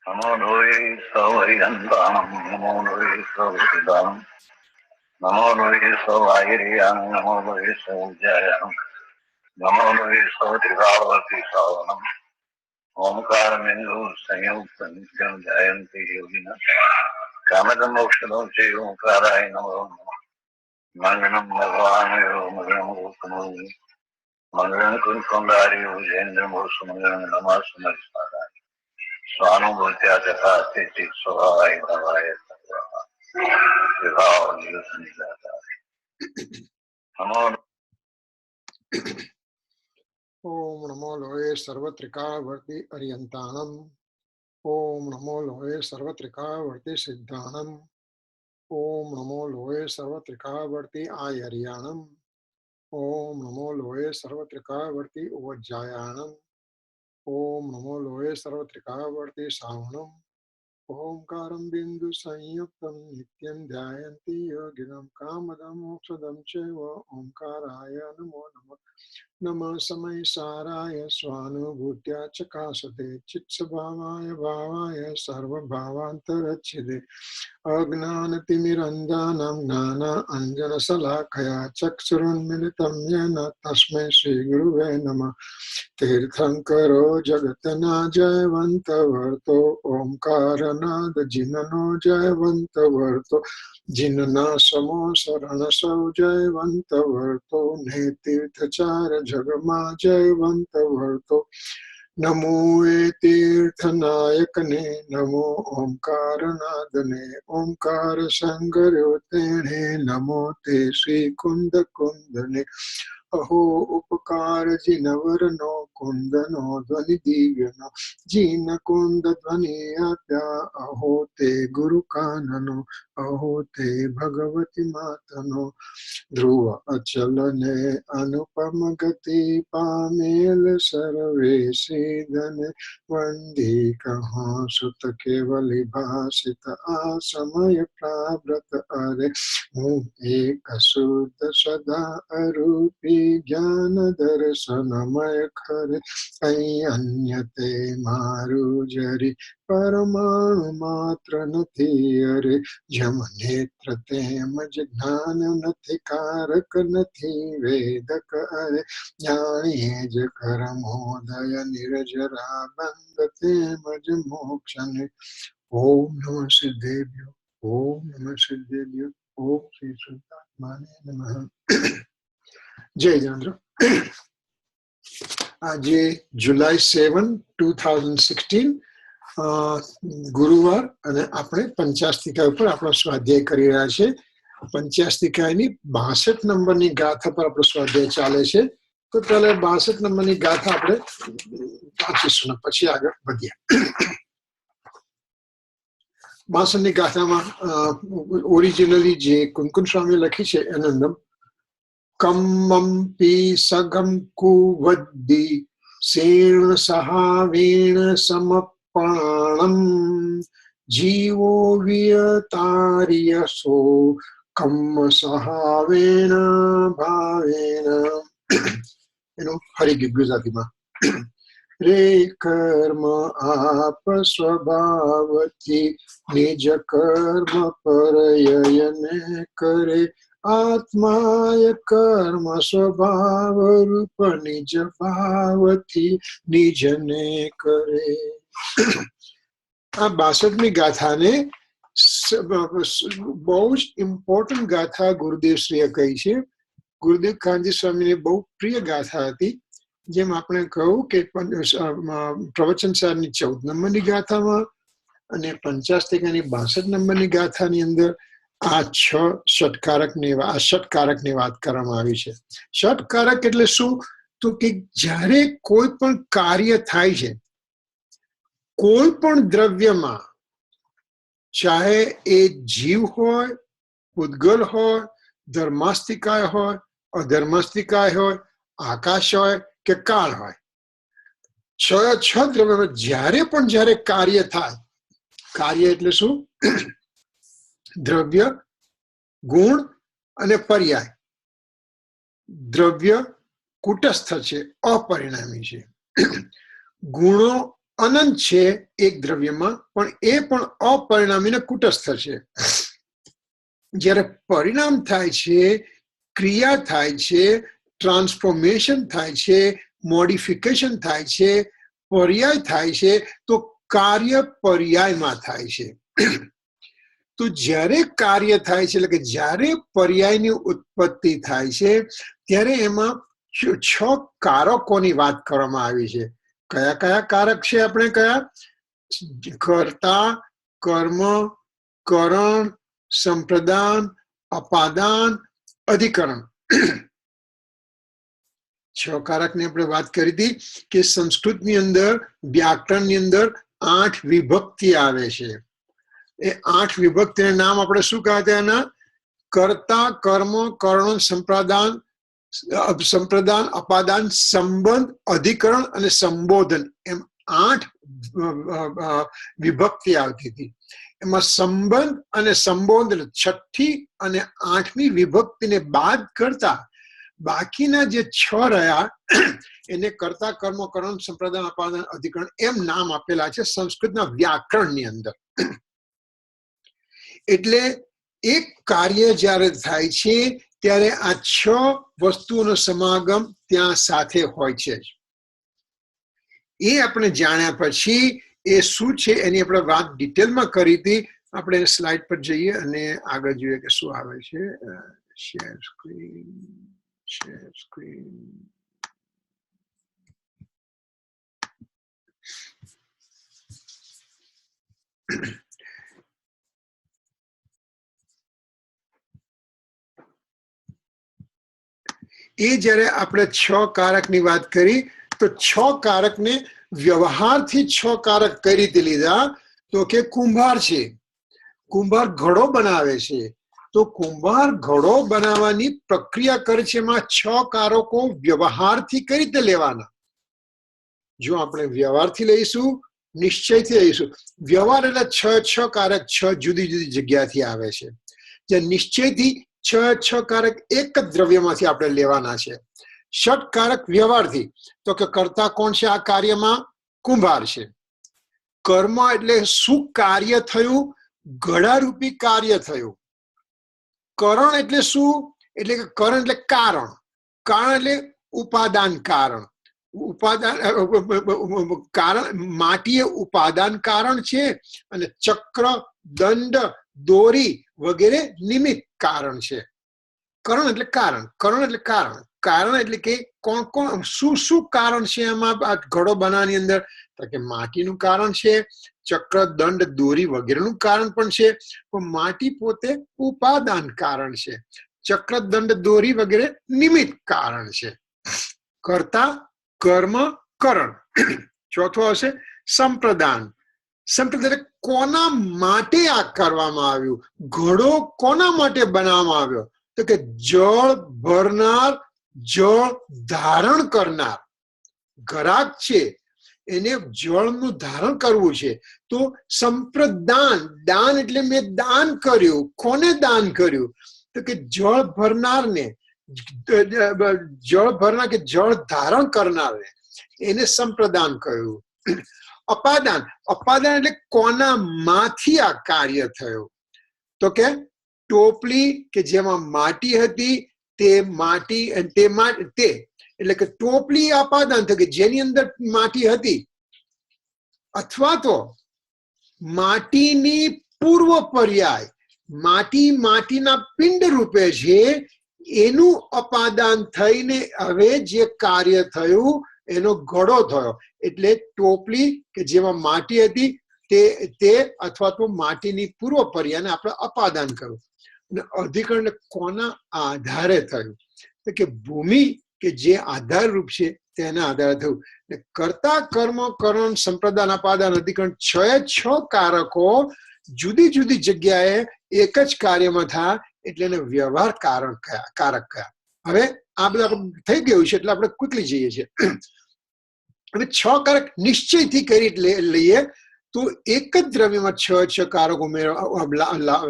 નમો લોહી સૌહરિહંતાણમ નમો લોહી સૌદાનમ નમો લોહી સૌઆયરિયાણ નમો લોહી સૌજયાણ નમો લોહી સૌધિરાવતી સાવનમ ઓમકાર બિંદુ સંયુક્ત નિત્યમ જયંતી યોગિના કામદ મોક્ષદો છે ઓંકારાય નમો મંગલમ ભગવાન મંગલમ ગોતમો મંગલમ કુંડારી જૈન્દ્ર મોક્ષ મંગલમ નમઃ સમર્પાય સ્વાનુભૂત્યા તથા સ્થિતિ સ્વભાવાય ભવાય વિભાવ નિરસનિદાતા નમો ઓમ નમો લોહે સર્વત્રિકાવર્તી અરિયંતાણમ. ઓમ નમો લોહે સર્વત્રિકાવર્તી સિદ્ધાણમ. ઓમ નમો લોહે સર્વત્રિકાવર્તી આયર્યાણમ. ઓમ નમો લોહે સર્વત્રિકાવર્તી ઉવજ્જાયાણમ. ઓમ નમો લોહે સર્વત્રિકાવર્તી સાવણમ. ઓમકારમ બિંદુ સંયુક્તમ નિત્યમ ધ્યાયંતિ યોગિનમ કામદમ મોક્ષદમ ચૈવ ઓમકારાય નમો નમઃ. નમઃ સમય સારાય સ્વાનુભૂત્યા ચકાસતે ચિત્સ્વભાવાય ભાવાય સર્વભાવાંતરચ્છિદે અજ્ઞાનતિમિરંજનમ જ્ઞાના અંજન શલાકયા ચક્ષુરુન્મિલિતમ યેન તસ્મૈ શ્રી ગુરુવે નમઃ. તીર્થંકરો જગતના જયવંત વર્તો ઓમકારનાદ જીનનો જયવંત વર્તો જીનના સમો શરણ સૌ જયવંત વર્તો ને તીર્થચાર જગમાં જયવંત વર્તો. નમો એ તીર્થનાયકને નમો ઓમકારનાદને ઓમકાર સંગર્યો તેણે નમો તે શ્રી કુંદ કુંદને. અહો ઉપકાર જીનવરનો કુંદનો ધ્વનિ દિવ્યનો જીન કુંદ ધ્વનિ આપ્યા અહો તે ગુરુ કાનનો અહો તે ભગવતી માતનો. ધ્રુવ અચલ ને અનુપમ ગતિ પામેલ સર્વે સિદ્ધને વંદી કહા સુત કેવલી ભાષિત આ સમય પ્રાવ્રત અરે હું એક શુદ્ધ સદા અરૂપી જ્ઞાન દર્શનમય ખરે કઈ અન્ય તે મારું જરી પરમાણુ માત્ર નથી અરે. જમ નેત્ર તેમજ જ્ઞાન નથી કારક નથી વેદક અરે જાણીએ જ કરમોદય નિર્જરા બંધ તેમજ મોક્ષને. ઓમ નમઃ સિદ્ધેભ્યો ઓમ નમઃ સિદ્ધેભ્યો ઓમ શ્રી શુદ્ધાત્માને નમઃ. જય જયેન્દ્ર. આજે જુલાઈ 7, 2016 ગુરુવાર અને આપણે પંચાસ્તિકા ઉપર આપણો સ્વાધ્યાય કરી રહ્યા છે. પંચાસ્તિકાની 62 નંબરની ગાથા પર આપણો સ્વાધ્યાય ચાલે છે. તો પહેલા 62 નંબરની ગાથા આપણે વાંચીશું પછી આગળ વધીએ. 62ની ગાથામાં ઓરિજિનલી જે કુંકુમ સ્વામી લખી છે એનો નામ કમ્મંપી સગમ કુવદ્દી શેણ સહાવીણ સમપણમ જીવો વિયતાર્યસો કમ્મ સહાવેણ ભાવેણ. એનું ફરી ગુજરાતીમાં. રે કર્મ આપ સ્વભાવથી નિજ કર્મ પરયને કરે આત્માય કર્મ સ્વભાવ રૂપ નિજ ભાવથી નિજને કરે. આ 62મી ગાથાને બહુ જ ઇમ્પોર્ટન્ટ ગાથા ગુરુદેવશ્રીએ કહી છે. ગુરુદેવ કાનજી સ્વામીની બહુ પ્રિય ગાથા હતી. જેમ આપણે કહ્યું કે પ્રવચન સારની 14 નંબરની ગાથામાં અને પંચાસ્તિકાની 62 નંબરની ગાથાની અંદર આ ષટકારકની વાત કરવામાં આવી છે. ષટકારક એટલે શું? તો કે જ્યારે કોઈ પણ કાર્ય થાય છે કોઈ પણ દ્રવ્યમાં, ચાહે એ જીવ હોય, પૂતગલ હોય, ધર્માસ્તિકાય હોય, અધર્માસ્તિકાય હોય, આકાશ હોય કે કાળ હોય, છ દ્રવ્યમાં જ્યારે કાર્ય થાય, કાર્ય એટલે શું? દ્રવ્ય, ગુણ અને પર્યાય. દ્રવ્ય કુટસ્થ છે, અપરિણામી છે. ગુણો અનંત છે એક દ્રવ્યમાં, પણ એ પણ અપરિણામી ને કુટસ્થ છે. જ્યારે પરિણામ થાય છે, ક્રિયા થાય છે, ટ્રાન્સફોર્મેશન થાય છે, મોડિફિકેશન થાય છે, પર્યાય થાય છે, તો કાર્ય પર્યાયમાં થાય છે. તો જ્યારે કાર્ય થાય છે, એટલે કે જ્યારે પર્યાયની ઉત્પત્તિ થાય છે, ત્યારે એમાં 6 કારકોની વાત કરવામાં આવી છે. કયા કયા કારક છે? આપણે કયા? કર્તા, કર્મ, કરણ, સંપ્રદાન, અપાદાન, અધિકરણ. 6 કારકની આપણે વાત કરી હતી કે સંસ્કૃતની અંદર, વ્યાકરણની અંદર 8 વિભક્તિ આવે છે. એ 8 વિભક્તિના નામ આપણે શું કહ્યા હતા? એના કર્તા, કર્મ, કરણ, સંપ્રદાન, અપાદાન, સંબંધ, અધિકરણ અને સંબોધન, એમ 8 વિભક્તિ આવતી હતી. એમાં સંબંધ અને સંબોધન 6ઠી અને 8મી વિભક્તિને બાદ કરતા બાકીના જે 6 રહ્યા એને કર્તા, કર્મ, કરણ, સંપ્રદાન, અપાદાન, અધિકરણ એમ નામ આપેલા છે સંસ્કૃતના વ્યાકરણની અંદર. એટલે એક કાર્ય જ્યારે થાય છે ત્યારે આ 6 વસ્તુઓનો સમાગમ ત્યાં સાથે હોય છે. એ આપણે જાણ્યા પછી એ શું છે એની આપણે વાત ડિટેલમાં કરી હતી. આપણે સ્લાઇડ પર જઈએ અને આગળ જોઈએ કે શું આવે છે. Share screen. એ જ્યારે આપણે 6 કારકની વાત કરી તો 6 કારકને વ્યવહારથી 6 કારક કઈ રીતે લીધા? તો કે કુંભાર છે, કુંભાર ઘડો બનાવે છે, તો કુંભાર ઘડો બનાવવાની પ્રક્રિયા કરે છે. એમાં 6 કારકો વ્યવહારથી કઈ રીતે લેવાના? જો આપણે વ્યવહારથી લઈશું, નિશ્ચયથી લઈશું. વ્યવહાર એટલે 6 કારક 6 જુદી જુદી જગ્યાથી આવે છે. જે નિશ્ચયથી 6 કારક એક જ દ્રવ્યમાંથી આપણે લેવાના છે. ષટકારક વ્યવહારથી, તો કે કર્તા કોણ છે આ કાર્યમાં? કુંભાર છે. કર્મ એટલે શું કાર્ય થયું? ઘડારૂપી કાર્ય થયું. કરણ એટલે શું? એટલે કે કરણ એટલે કારણ, કારણ એટલે ઉપાદાન કારણ. ઉપાદાન કારણ, માટી એ ઉપાદાન કારણ છે અને ચક્ર, દંડ, દોરી વગેરે નિમિત્ત કારણ છે. કરણ એટલે કારણ, કરણ એટલે કારણ, કારણ એટલે કે કોણ કોણ શું શું કારણ છે એમાં આ ઘડો બનાવવાની અંદર? તો કે માટીનું કારણ છે, ચક્ર, દંડ, દોરી વગેરેનું કારણ પણ છે, પણ માટી પોતે ઉપાદાન કારણ છે. ચક્ર, દંડ, દોરી વગેરે નિમિત્ત કારણ છે. કર્તા, કર્મ, કરણ. ચોથો હશે સંપ્રદાન. સંપ્રદાન કોના માટે આ કરવામાં આવ્યું? ઘડો કોના માટે બનાવવામાં આવ્યો? તો કે જળ ભરનાર, જળ ધારણ કરનાર ઘરાક છે, એને જળનું ધારણ કરવું છે. તો સંપ્રદાન, દાન એટલે મેં દાન કર્યું. કોને દાન કર્યું? તો કે જળ ભરનારને, જળ ભરનાર કે જળ ધારણ કરનારને, એને સંપ્રદાન કહ્યું. અપાદાન, અપાદાન એટલે કોના માંથી આ કાર્ય થયું? તો કે ટોપલી કે જેમાં માટી હતી તે માટી તે એટલે કે ટોપલી અપાદાન થયું કે જેની અંદર માટી હતી, અથવા તો માટીની પૂર્વ પર્યાય, માટી માટીના પિંડ રૂપે છે, એનું અપાદાન થઈને હવે જે કાર્ય થયું એનો ઘડો થયો. એટલે ટોપલી કે જેમાં માટી હતી તે અથવા તો માટીની પૂર્વ પર્યાયને આપણે અપાદાન કર્યું. અને અધિકરણ કોના આધારે થયું? તો કે ભૂમિ કે જે આધાર રૂપ છે તેના આધારે થયું. કર્તા, કર્મ, કરણ, સંપ્રદાન, અપાદાન, અધિકરણ 6 કારકો જુદી જુદી જગ્યાએ એક જ કાર્યમાં થાય એટલે એને વ્યવહાર કારક કયા. હવે આ બધા થઈ ગયું છે એટલે આપણે ક્વિકલી જઈએ છીએ. હવે 6 કારક નિશ્ચયથી કરી લઈએ તો એક જ દ્રવ્યમાં 6 કારકો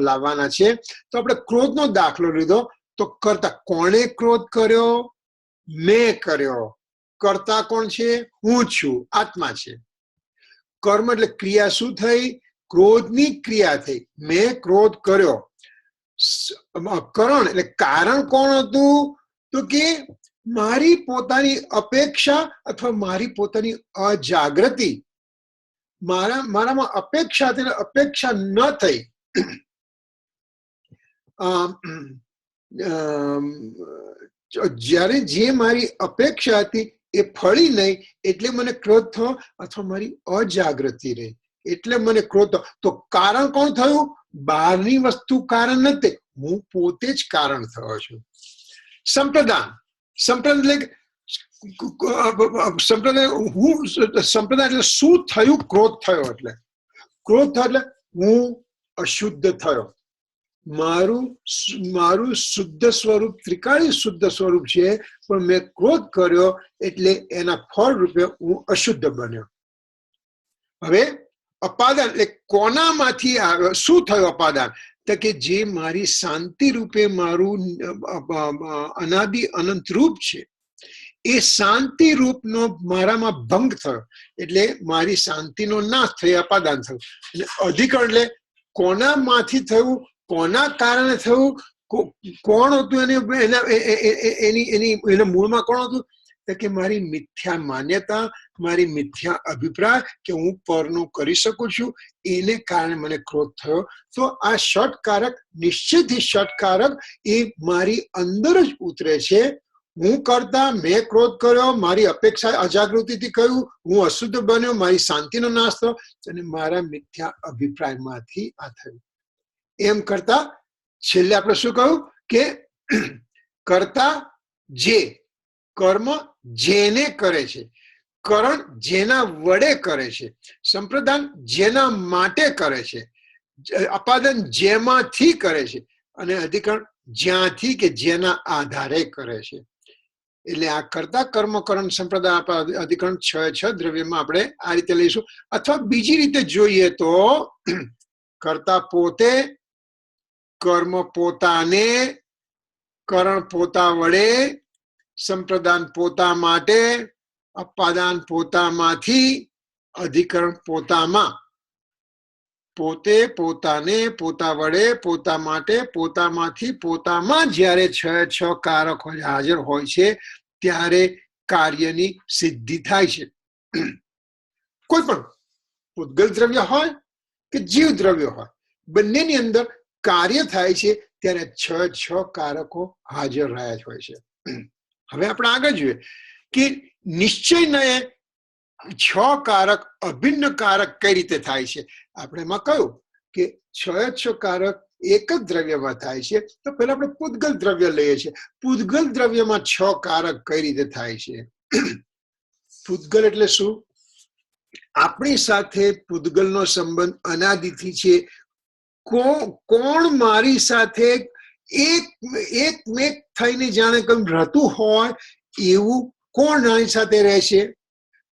લાવવાના છે. તો આપણે ક્રોધનો દાખલો લીધો તો કર્તા, કોણે ક્રોધ કર્યો? મેં કર્યો. કર્તા કોણ છે? હું છું, આત્મા છે. કર્મ એટલે ક્રિયા શું થઈ? ક્રોધની ક્રિયા થઈ. મેં ક્રોધ કર્યો. કરણ એટલે કારણ કોણ હતું? તો કે મારી પોતાની અપેક્ષા અથવા મારી પોતાની અજાગૃતિ. મારામાં અપેક્ષા હતી, અપેક્ષા ન થઈ. જ્યારે જે મારી અપેક્ષા હતી એ ફળી નહીં એટલે મને ક્રોધ થયો, અથવા મારી અજાગૃતિ રહી એટલે મને ક્રોધ થયો. તો કારણ કોણ થયું? બહારની વસ્તુ કારણ નથી, હું પોતે જ કારણ થયો છું. સંપ્રદાન એટલે શું થયું? ક્રોધ થયો એટલે હું અશુદ્ધ થયો. મારું શુદ્ધ સ્વરૂપ ત્રિકાળી શુદ્ધ સ્વરૂપ છે, પણ મેં ક્રોધ કર્યો એટલે એના ફળ રૂપે હું અશુદ્ધ બન્યો. હવે અપાદાન એટલે કોનામાંથી આવ્યો? શું થયું અપાદાન? તો કે જે મારી શાંતિ રૂપે મારું અનાદિ અનંત રૂપ છે, એ શાંતિ રૂપનો મારામાં ભંગ થયો એટલે મારી શાંતિનો નાશ થયો, અપાદાન થયું. અને અધિકરણ એટલે કોનામાંથી થયું? કોના કારણે થયું? કોણ હતું એના મૂળમાં? કોણ હતું? તો કે મારી મિથ્યા માન્યતા, મારી મિથ્યા અભિપ્રાય કે હું પરનું કરી શકું છું, એને કારણે મને ક્રોધ થયો. તો આ ષટકારક, નિશ્ચયથી ષટકારક એ મારી અંદર જ ઉતરે છે. હું કરતા, મેં ક્રોધ કર્યો, મારી અપેક્ષા અજાગૃતિથી કહ્યું, હું અશુદ્ધ બન્યો, મારી શાંતિનો નાશ થયો, અને મારા મિથ્યા અભિપ્રાયમાંથી આ થયું. એમ કરતા છેલ્લે આપણે શું કહ્યું? કે કરતા જે, કર્મ જેને કરે છે, કરણ જેના વડે કરે છે, સંપ્રદાન જેના માટે કરે છે, અપાદન જેમાંથી કરે છે, અને અધિકરણ જ્યાંથી કે જેના આધારે કરે છે. એટલે આ કરતા કર્મ કરણ સંપ્રદાય અધિકરણ 6 દ્રવ્યમાં આપણે આ રીતે લઈશું. અથવા બીજી રીતે જોઈએ તો કરતા પોતે, કર્મ પોતાને, કરણ પોતા વડે, સંપ્રદાન પોતા માટે, અપાદાન પોતામાંથી, અધિકરણ પોતામાં. પોતે, પોતાને, પોતા વડે, પોતા માટે, પોતામાંથી, પોતામાં જ્યારે 6 કારક હાજર હોય છે ત્યારે કાર્યની સિદ્ધિ થાય છે. કોઈ પણ પૂતગલ દ્રવ્ય હોય કે જીવ દ્રવ્ય હોય, બંનેની અંદર કાર્ય થાય છે ત્યારે 6 કારકો હાજર રહ્યા જ હોય છે. હવે આપણે આગળ જોઈએ કે નિશ્ચયને 6 કારક અભિન્ન કારક કઈ રીતે થાય છે. આપણે એમાં કહ્યું કે 6 કારક એક જ દ્રવ્યમાં થાય છે. તો પહેલા આપણે પૂતગલ દ્રવ્ય લઈએ છીએ. પૂતગલ દ્રવ્યમાં 6 કારક કઈ રીતે થાય છે? પૂતગલ એટલે શું? આપણી સાથે પૂતગલનો સંબંધ અનાદિથી છે. કોણ મારી સાથે એકમેક થઈને જાણે કંઈ રહેતું હોય એવું કોણ મારી સાથે રહેશે?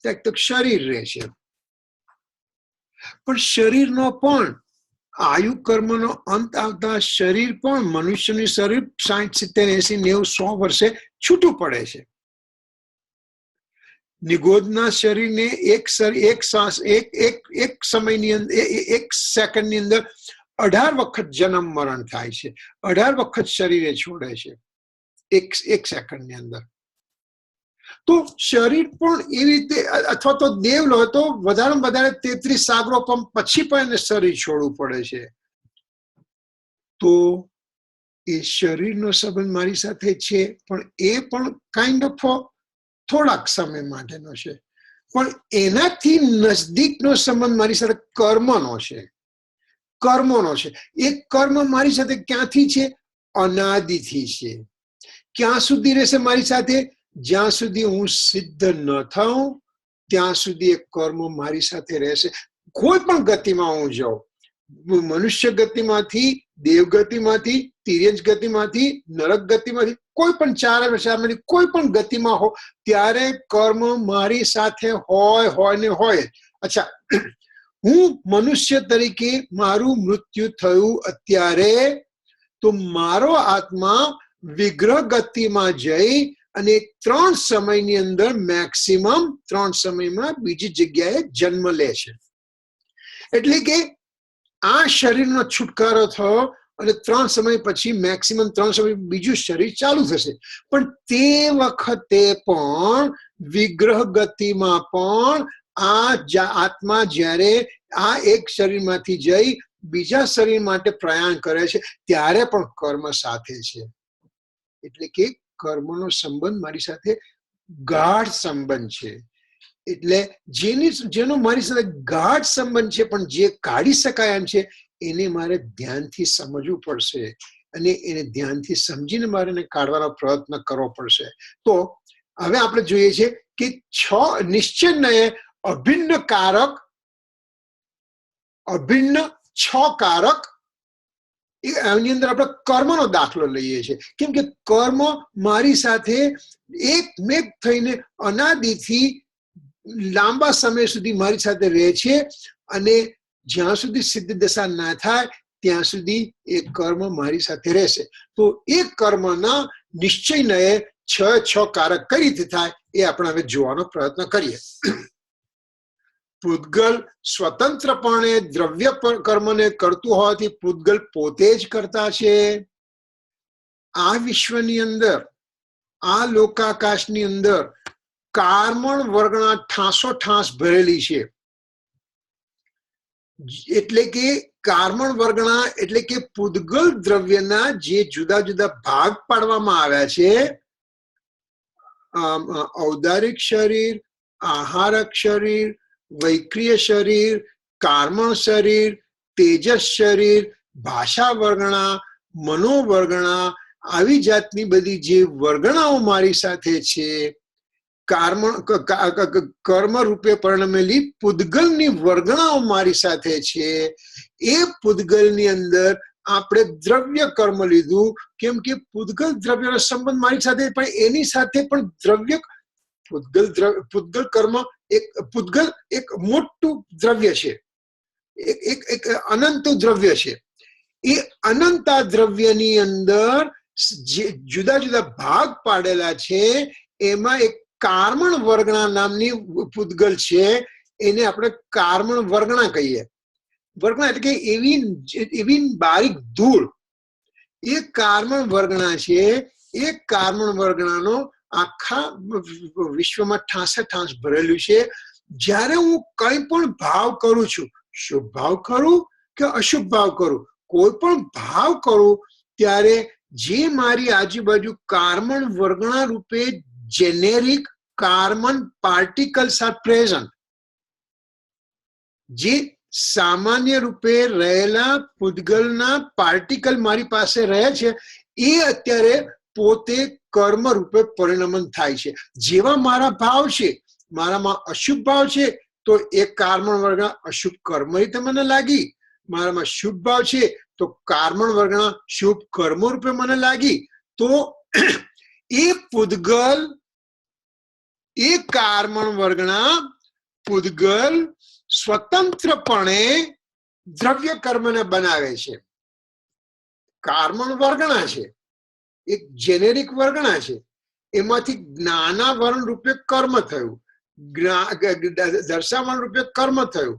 તો શરીર રહેશે. પણ શરીરનો પણ આયુ કર્મનો અંત આવતા શરીર પણ, મનુષ્યનું શરીર 60, 70, 80, 90, 100 વર્ષે છૂટું પડે છે. નિગોદના શરીરને એક સમયની અંદર, એક સેકન્ડની અંદર 18 વખત જન્મ મરણ થાય છે. 18 વખત શરીરે છોડે છે એક સેકન્ડની અંદર. તો શરીર પણ એવી રીતે, અથવા તો દેવ લો તો વધારેમાં વધારે 33 સાગરોપમ પછી પણ એને શરીર છોડવું પડે છે. તો એ શરીરનો સંબંધ મારી સાથે છે, પણ એ પણ કાઇન્ડ ઓફ થોડાક સમય માટેનો છે. પણ એનાથી નજદીકનો સંબંધ મારી સાથે કર્મનો છે. એ કર્મ મારી સાથે ક્યાંથી છે? અનાદિથી છે. ક્યાં સુધી રહેશે મારી સાથે? જ્યાં સુધી હું સિદ્ધ ન થાઉં ત્યાં સુધી એ કર્મ મારી સાથે રહેશે. કોઈ પણ ગતિમાં હું જાઉં, મનુષ્ય ગતિમાંથી, દેવ ગતિમાંથી, તિર્યંજ ગતિમાંથી, નરક ગતિમાંથી, કોઈ પણ ચારમાંથી કોઈ પણ ગતિમાં હો, ત્યારે કર્મ મારી સાથે હોય ને હોય. અચ્છા, હું મનુષ્ય તરીકે મારું મૃત્યુ થયું અત્યારે, તો મારો આત્મા વિગ્રહ ગતિમાં જઈ અને 3 સમયની અંદર, મેક્સિમમ 3 સમયમાં બીજી જગ્યાએ જન્મ લે છે. એટલે કે આ શરીરનો છુટકારો થયો અને 3 સમય પછી મેક્સિમમ 3 સમય બીજું શરીર ચાલુ થશે, પણ તે વખતે પણ વિગ્રહ ગતિમાં પણ આ આત્મા જ્યારે આ એક શરીરમાંથી જઈ બીજા શરીર માટે પ્રયાણ કરે છે ત્યારે પણ કર્મ સાથે છે. એટલે કે કર્મનો સંબંધ મારી સાથે ગાઢ સંબંધ છે. એટલે જેનો મારી સાથે ગાઢ સંબંધ છે પણ જે કાઢી શકાય એમ છે એને મારે ધ્યાનથી સમજવું પડશે અને એને ધ્યાનથી સમજીને મારે એને કાઢવાનો પ્રયત્ન કરવો પડશે. તો હવે આપણે જોઈએ છે કે 6 નિશ્ચયને અભિન્ન 6 કારક એની અંદર આપણે કર્મનો દાખલો લઈએ છીએ, કેમ કે કર્મ મારી સાથે એકમેક થઈને અનાદિથી લાંબા સમય સુધી મારી સાથે રહે છે અને જ્યાં સુધી સિદ્ધ દશા ના થાય ત્યાં સુધી એ કર્મ મારી સાથે રહેશે. તો એ કર્મના નિશ્ચયને 6 કારક કઈ રીતે થાય એ આપણે હવે જોવાનો પ્રયત્ન કરીએ. પૂતગલ સ્વતંત્રપણે દ્રવ્ય કર્મને કરતું હોવાથી પૂતગલ પોતે જ કરતા છે. આ વિશ્વની અંદર, આ લોકાકાશની અંદર કાર્મણ વર્ગના ઠાંસો ભરેલી છે. એટલે કે કાર્મણ વર્ગના એટલે કે પૂતગલ દ્રવ્યના જે જુદા જુદા ભાગ પાડવામાં આવ્યા છે, ઔદારિક શરીર, આહારક શરીર, વૈક્રિય શરીર, કાર્મણ શરીર, તેજસ શરીર, ભાષા વર્ગણા, મનોવર્ગણા, આવી જાતની બધી જે વર્ગણાઓ મારી સાથે છે, કર્મ રૂપે પરિણમેલી પૂતગલની વર્ગણાઓ મારી સાથે છે. એ પૂતગલની અંદર આપણે દ્રવ્ય કર્મ લીધું, કેમ કે પૂતગલ દ્રવ્યનો સંબંધ મારી સાથે, પણ એની સાથે પણ દ્રવ્ય પૂતગલ કર્મ પૂતગલ એક મોટું દ્રવ્ય છે, એક અનંત દ્રવ્ય છે. એ અનંતા દ્રવ્યની અંદર જે જુદા જુદા ભાગ પાડેલા છે એમાં એક કાર્મણ વર્ગણા નામની પૂતગલ છે, એને આપણે કાર્મણ વર્ગણા કહીએ. વર્ગણા એટલે કે એવી બારીક ધૂળ, એ કાર્મણ વર્ગણા છે. એ કાર્મણ વર્ગણાનો આખા વિશ્વમાં ઠાંસ ભરેલું છે. જ્યારે હું કઈ પણ ભાવ કરું છું, શુભ ભાવ કરું કે અશુભ ભાવ કરું, કોઈ પણ ભાવ કરું ત્યારે જે મારી આજુબાજુ કાર્મણ વર્ગણા રૂપે generic carbon particles are present, જે સામાન્ય રૂપે રહેલા પૂતગલના પાર્ટિકલ મારી પાસે રહે છે, એ અત્યારે પોતે કર્મ રૂપે પરિણમન થાય છે. જેવા મારા ભાવ છે, મારામાં અશુભ ભાવ છે તો એ કાર્મણ વર્ગના અશુભ કર્મ રીતે મને લાગી, મારામાં શુભ ભાવ છે તો કાર્મણ વર્ગના શુભ કર્મો રૂપે મને લાગી. તો એ પૂતગલ, એ કાર્મણ વર્ગના પૂતગલ સ્વતંત્રપણે દ્રવ્ય કર્મને બનાવે છે. કાર્મણ વર્ગણા છે, એક જેનેરિક વર્ગણા છે, એમાંથી જ્ઞાના વર્ણ રૂપે કર્મ થયું, દર્શાવણ રૂપે કર્મ થયું,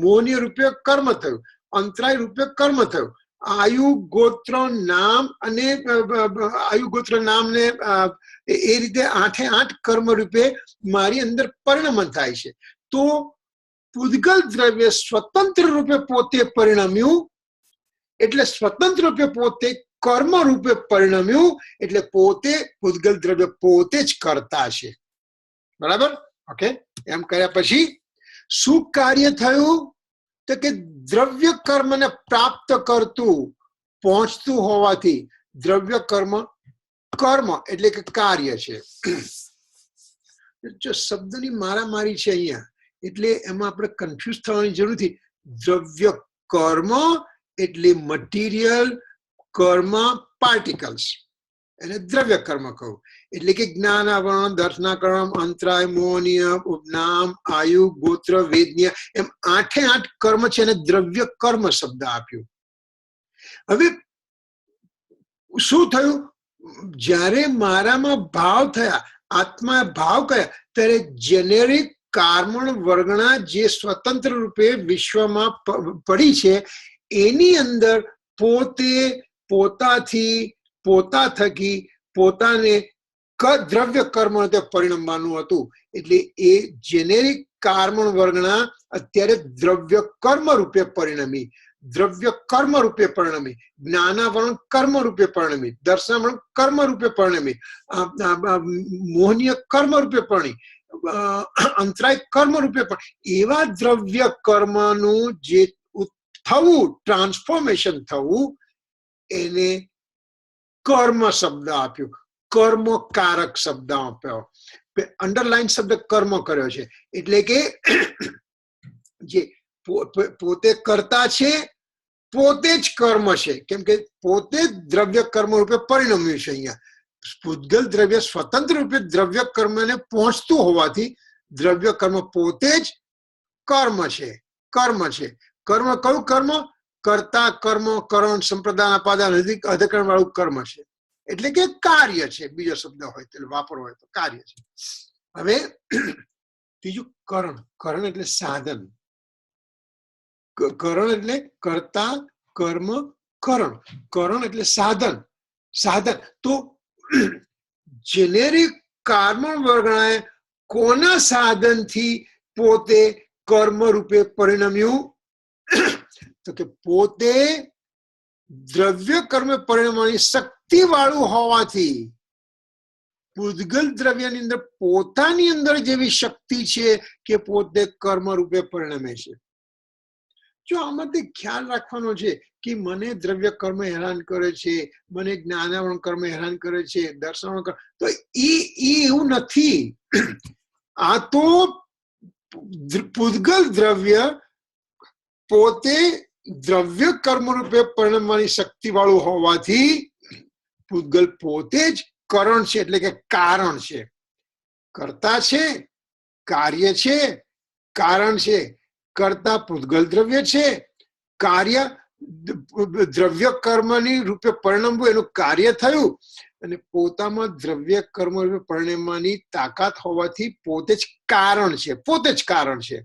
મોહનીય રૂપે કર્મ થયું, અંતરાય રૂપે કર્મ થયું, આયુ ગોત્ર નામ અને આયુ ગોત્ર નામ ને એ રીતે 8 કર્મ રૂપે મારી અંદર પરિણમન થાય છે. તો પૂતગલ દ્રવ્ય સ્વતંત્ર રૂપે પોતે પરિણમ્યું, એટલે સ્વતંત્ર રૂપે પોતે કર્મ રૂપે પરિણમ્યું, એટલે પોતે પૂતગલ દ્રવ્ય પોતે જ કરતા છે. બરાબર? ઓકે. એમ કર્યા પછી શું કાર્ય થયું? તો કે દ્રવ્ય કર્મને પ્રાપ્ત કરતું, પહોંચતું હોવાથી દ્રવ્ય કર્મ એટલે કે કાર્ય છે. જો શબ્દની મારામારી છે અહીંયા, એટલે એમાં આપણે કન્ફ્યુઝ થવાની જરૂર નથી. દ્રવ્ય કર્મ એટલે મટીરિયલ, કર્મ પાર્ટિકલ્સ, એને દ્રવ્ય કર્મ કહું. એટલે કે જ્ઞાનાવરણ, દર્શનાકર્મ, અંતરાય, મોહનીય, ઉપનામ, આયુ, ગોત્ર, વેદનીય, એમ 8 કર્મ છે, એને દ્રવ્ય કર્મ શબ્દ આપ્યું. હવે શું થયું? જ્યારે મારામાં ભાવ થયા, આત્મા ભાવ કર્યા, ત્યારે જેનેરિક કાર્બન વર્ગણા જે સ્વતંત્ર રૂપે વિશ્વમાં પડી છે એની અંદર પોતે પોતાથી પોતા થકી પોતાને દ્રવ્ય કર્મ પરિણમવાનું હતું. એટલે એ જેનેરિક કાર્બન વર્ગના અત્યારે દ્રવ્ય કર્મ રૂપે પરિણમી, દ્રવ્ય કર્મ રૂપે પરિણમી, જ્ઞાનાવરણ કર્મ રૂપે પરિણમી, દર્શનાવરણ કર્મ રૂપે પરિણમી, મોહનીય કર્મ રૂપે પરિણી, અંતરાય કર્મ રૂપે પણ એવા દ્રવ્ય કર્મનું જે થવું, ટ્રાન્સફોર્મેશન થવું, એને કર્મ શબ્દ આપ્યો, કર્મકારક શબ્દ આપ્યો. અંડરલાઈન શબ્દ કર્મ કર્યો છે. એટલે કે જે પોતે કરતા છે પોતે જ કર્મ છે, કેમ કે પોતે જ દ્રવ્ય કર્મ રૂપે પરિણમ્યું છે. અહીંયા પૂતગલ દ્રવ્ય સ્વતંત્ર રૂપે દ્રવ્ય કર્મને પહોંચતું હોવાથી દ્રવ્ય કર્મ પોતે જ કર્મ છે. કર્મ છે. કર્મ કયું કર્મ? કર્તા કર્મ, કરણ, સંપ્રદાન, અપાદાન, અધિકરણ વાળું કર્મ છે. એટલે કે કાર્ય છે. બીજો શબ્દ હોય તો વાપરવો હોય તો કાર્ય છે. હવે ત્રીજું કરણ. કરણ એટલે સાધન. કરણ એટલે કર્તા કર્મ કરણ. કરણ એટલે સાધન. સાધન તો જેનેરિક કાર્બન વર્ગણાએ કોના સાધનથી પોતે કર્મ રૂપે પરિણમ્યું? તો કે પોતે દ્રવ્ય કર્મ પરિણમવાની શક્તિ વાળું હોવાથી પૂતગલ દ્રવ્યની અંદર પોતાની અંદર જેવી શક્તિ છે કે પોતે કર્મ રૂપે પરિણમે છે. જો આમાંથી ખ્યાલ રાખવાનો છે કે મને દ્રવ્ય કર્મ હેરાન કરે છે, મને જ્ઞાનાવરણ કર્મ હેરાન કરે છે, દર્શનાવરણ કર્મ, તો એ એવું નથી. આ તો પૂતગલ દ્રવ્ય પોતે દ્રવ્ય કર્મ રૂપે પરિણમવાની શક્તિ વાળું હોવાથી પૂતગલ પોતે જ કરણ છે, એટલે કે કારણ છે. કર્તા છે, કાર્ય છે, કારણ છે. કર્તા પૂતગલ દ્રવ્ય છે, કાર્ય દ્રવ્ય કર્મની રૂપે પરિણમવું એનું કાર્ય થયું, અને પોતામાં દ્રવ્ય કર્મ રૂપે પરિણમવાની તાકાત હોવાથી પોતે જ કારણ છે. પોતે જ કારણ છે.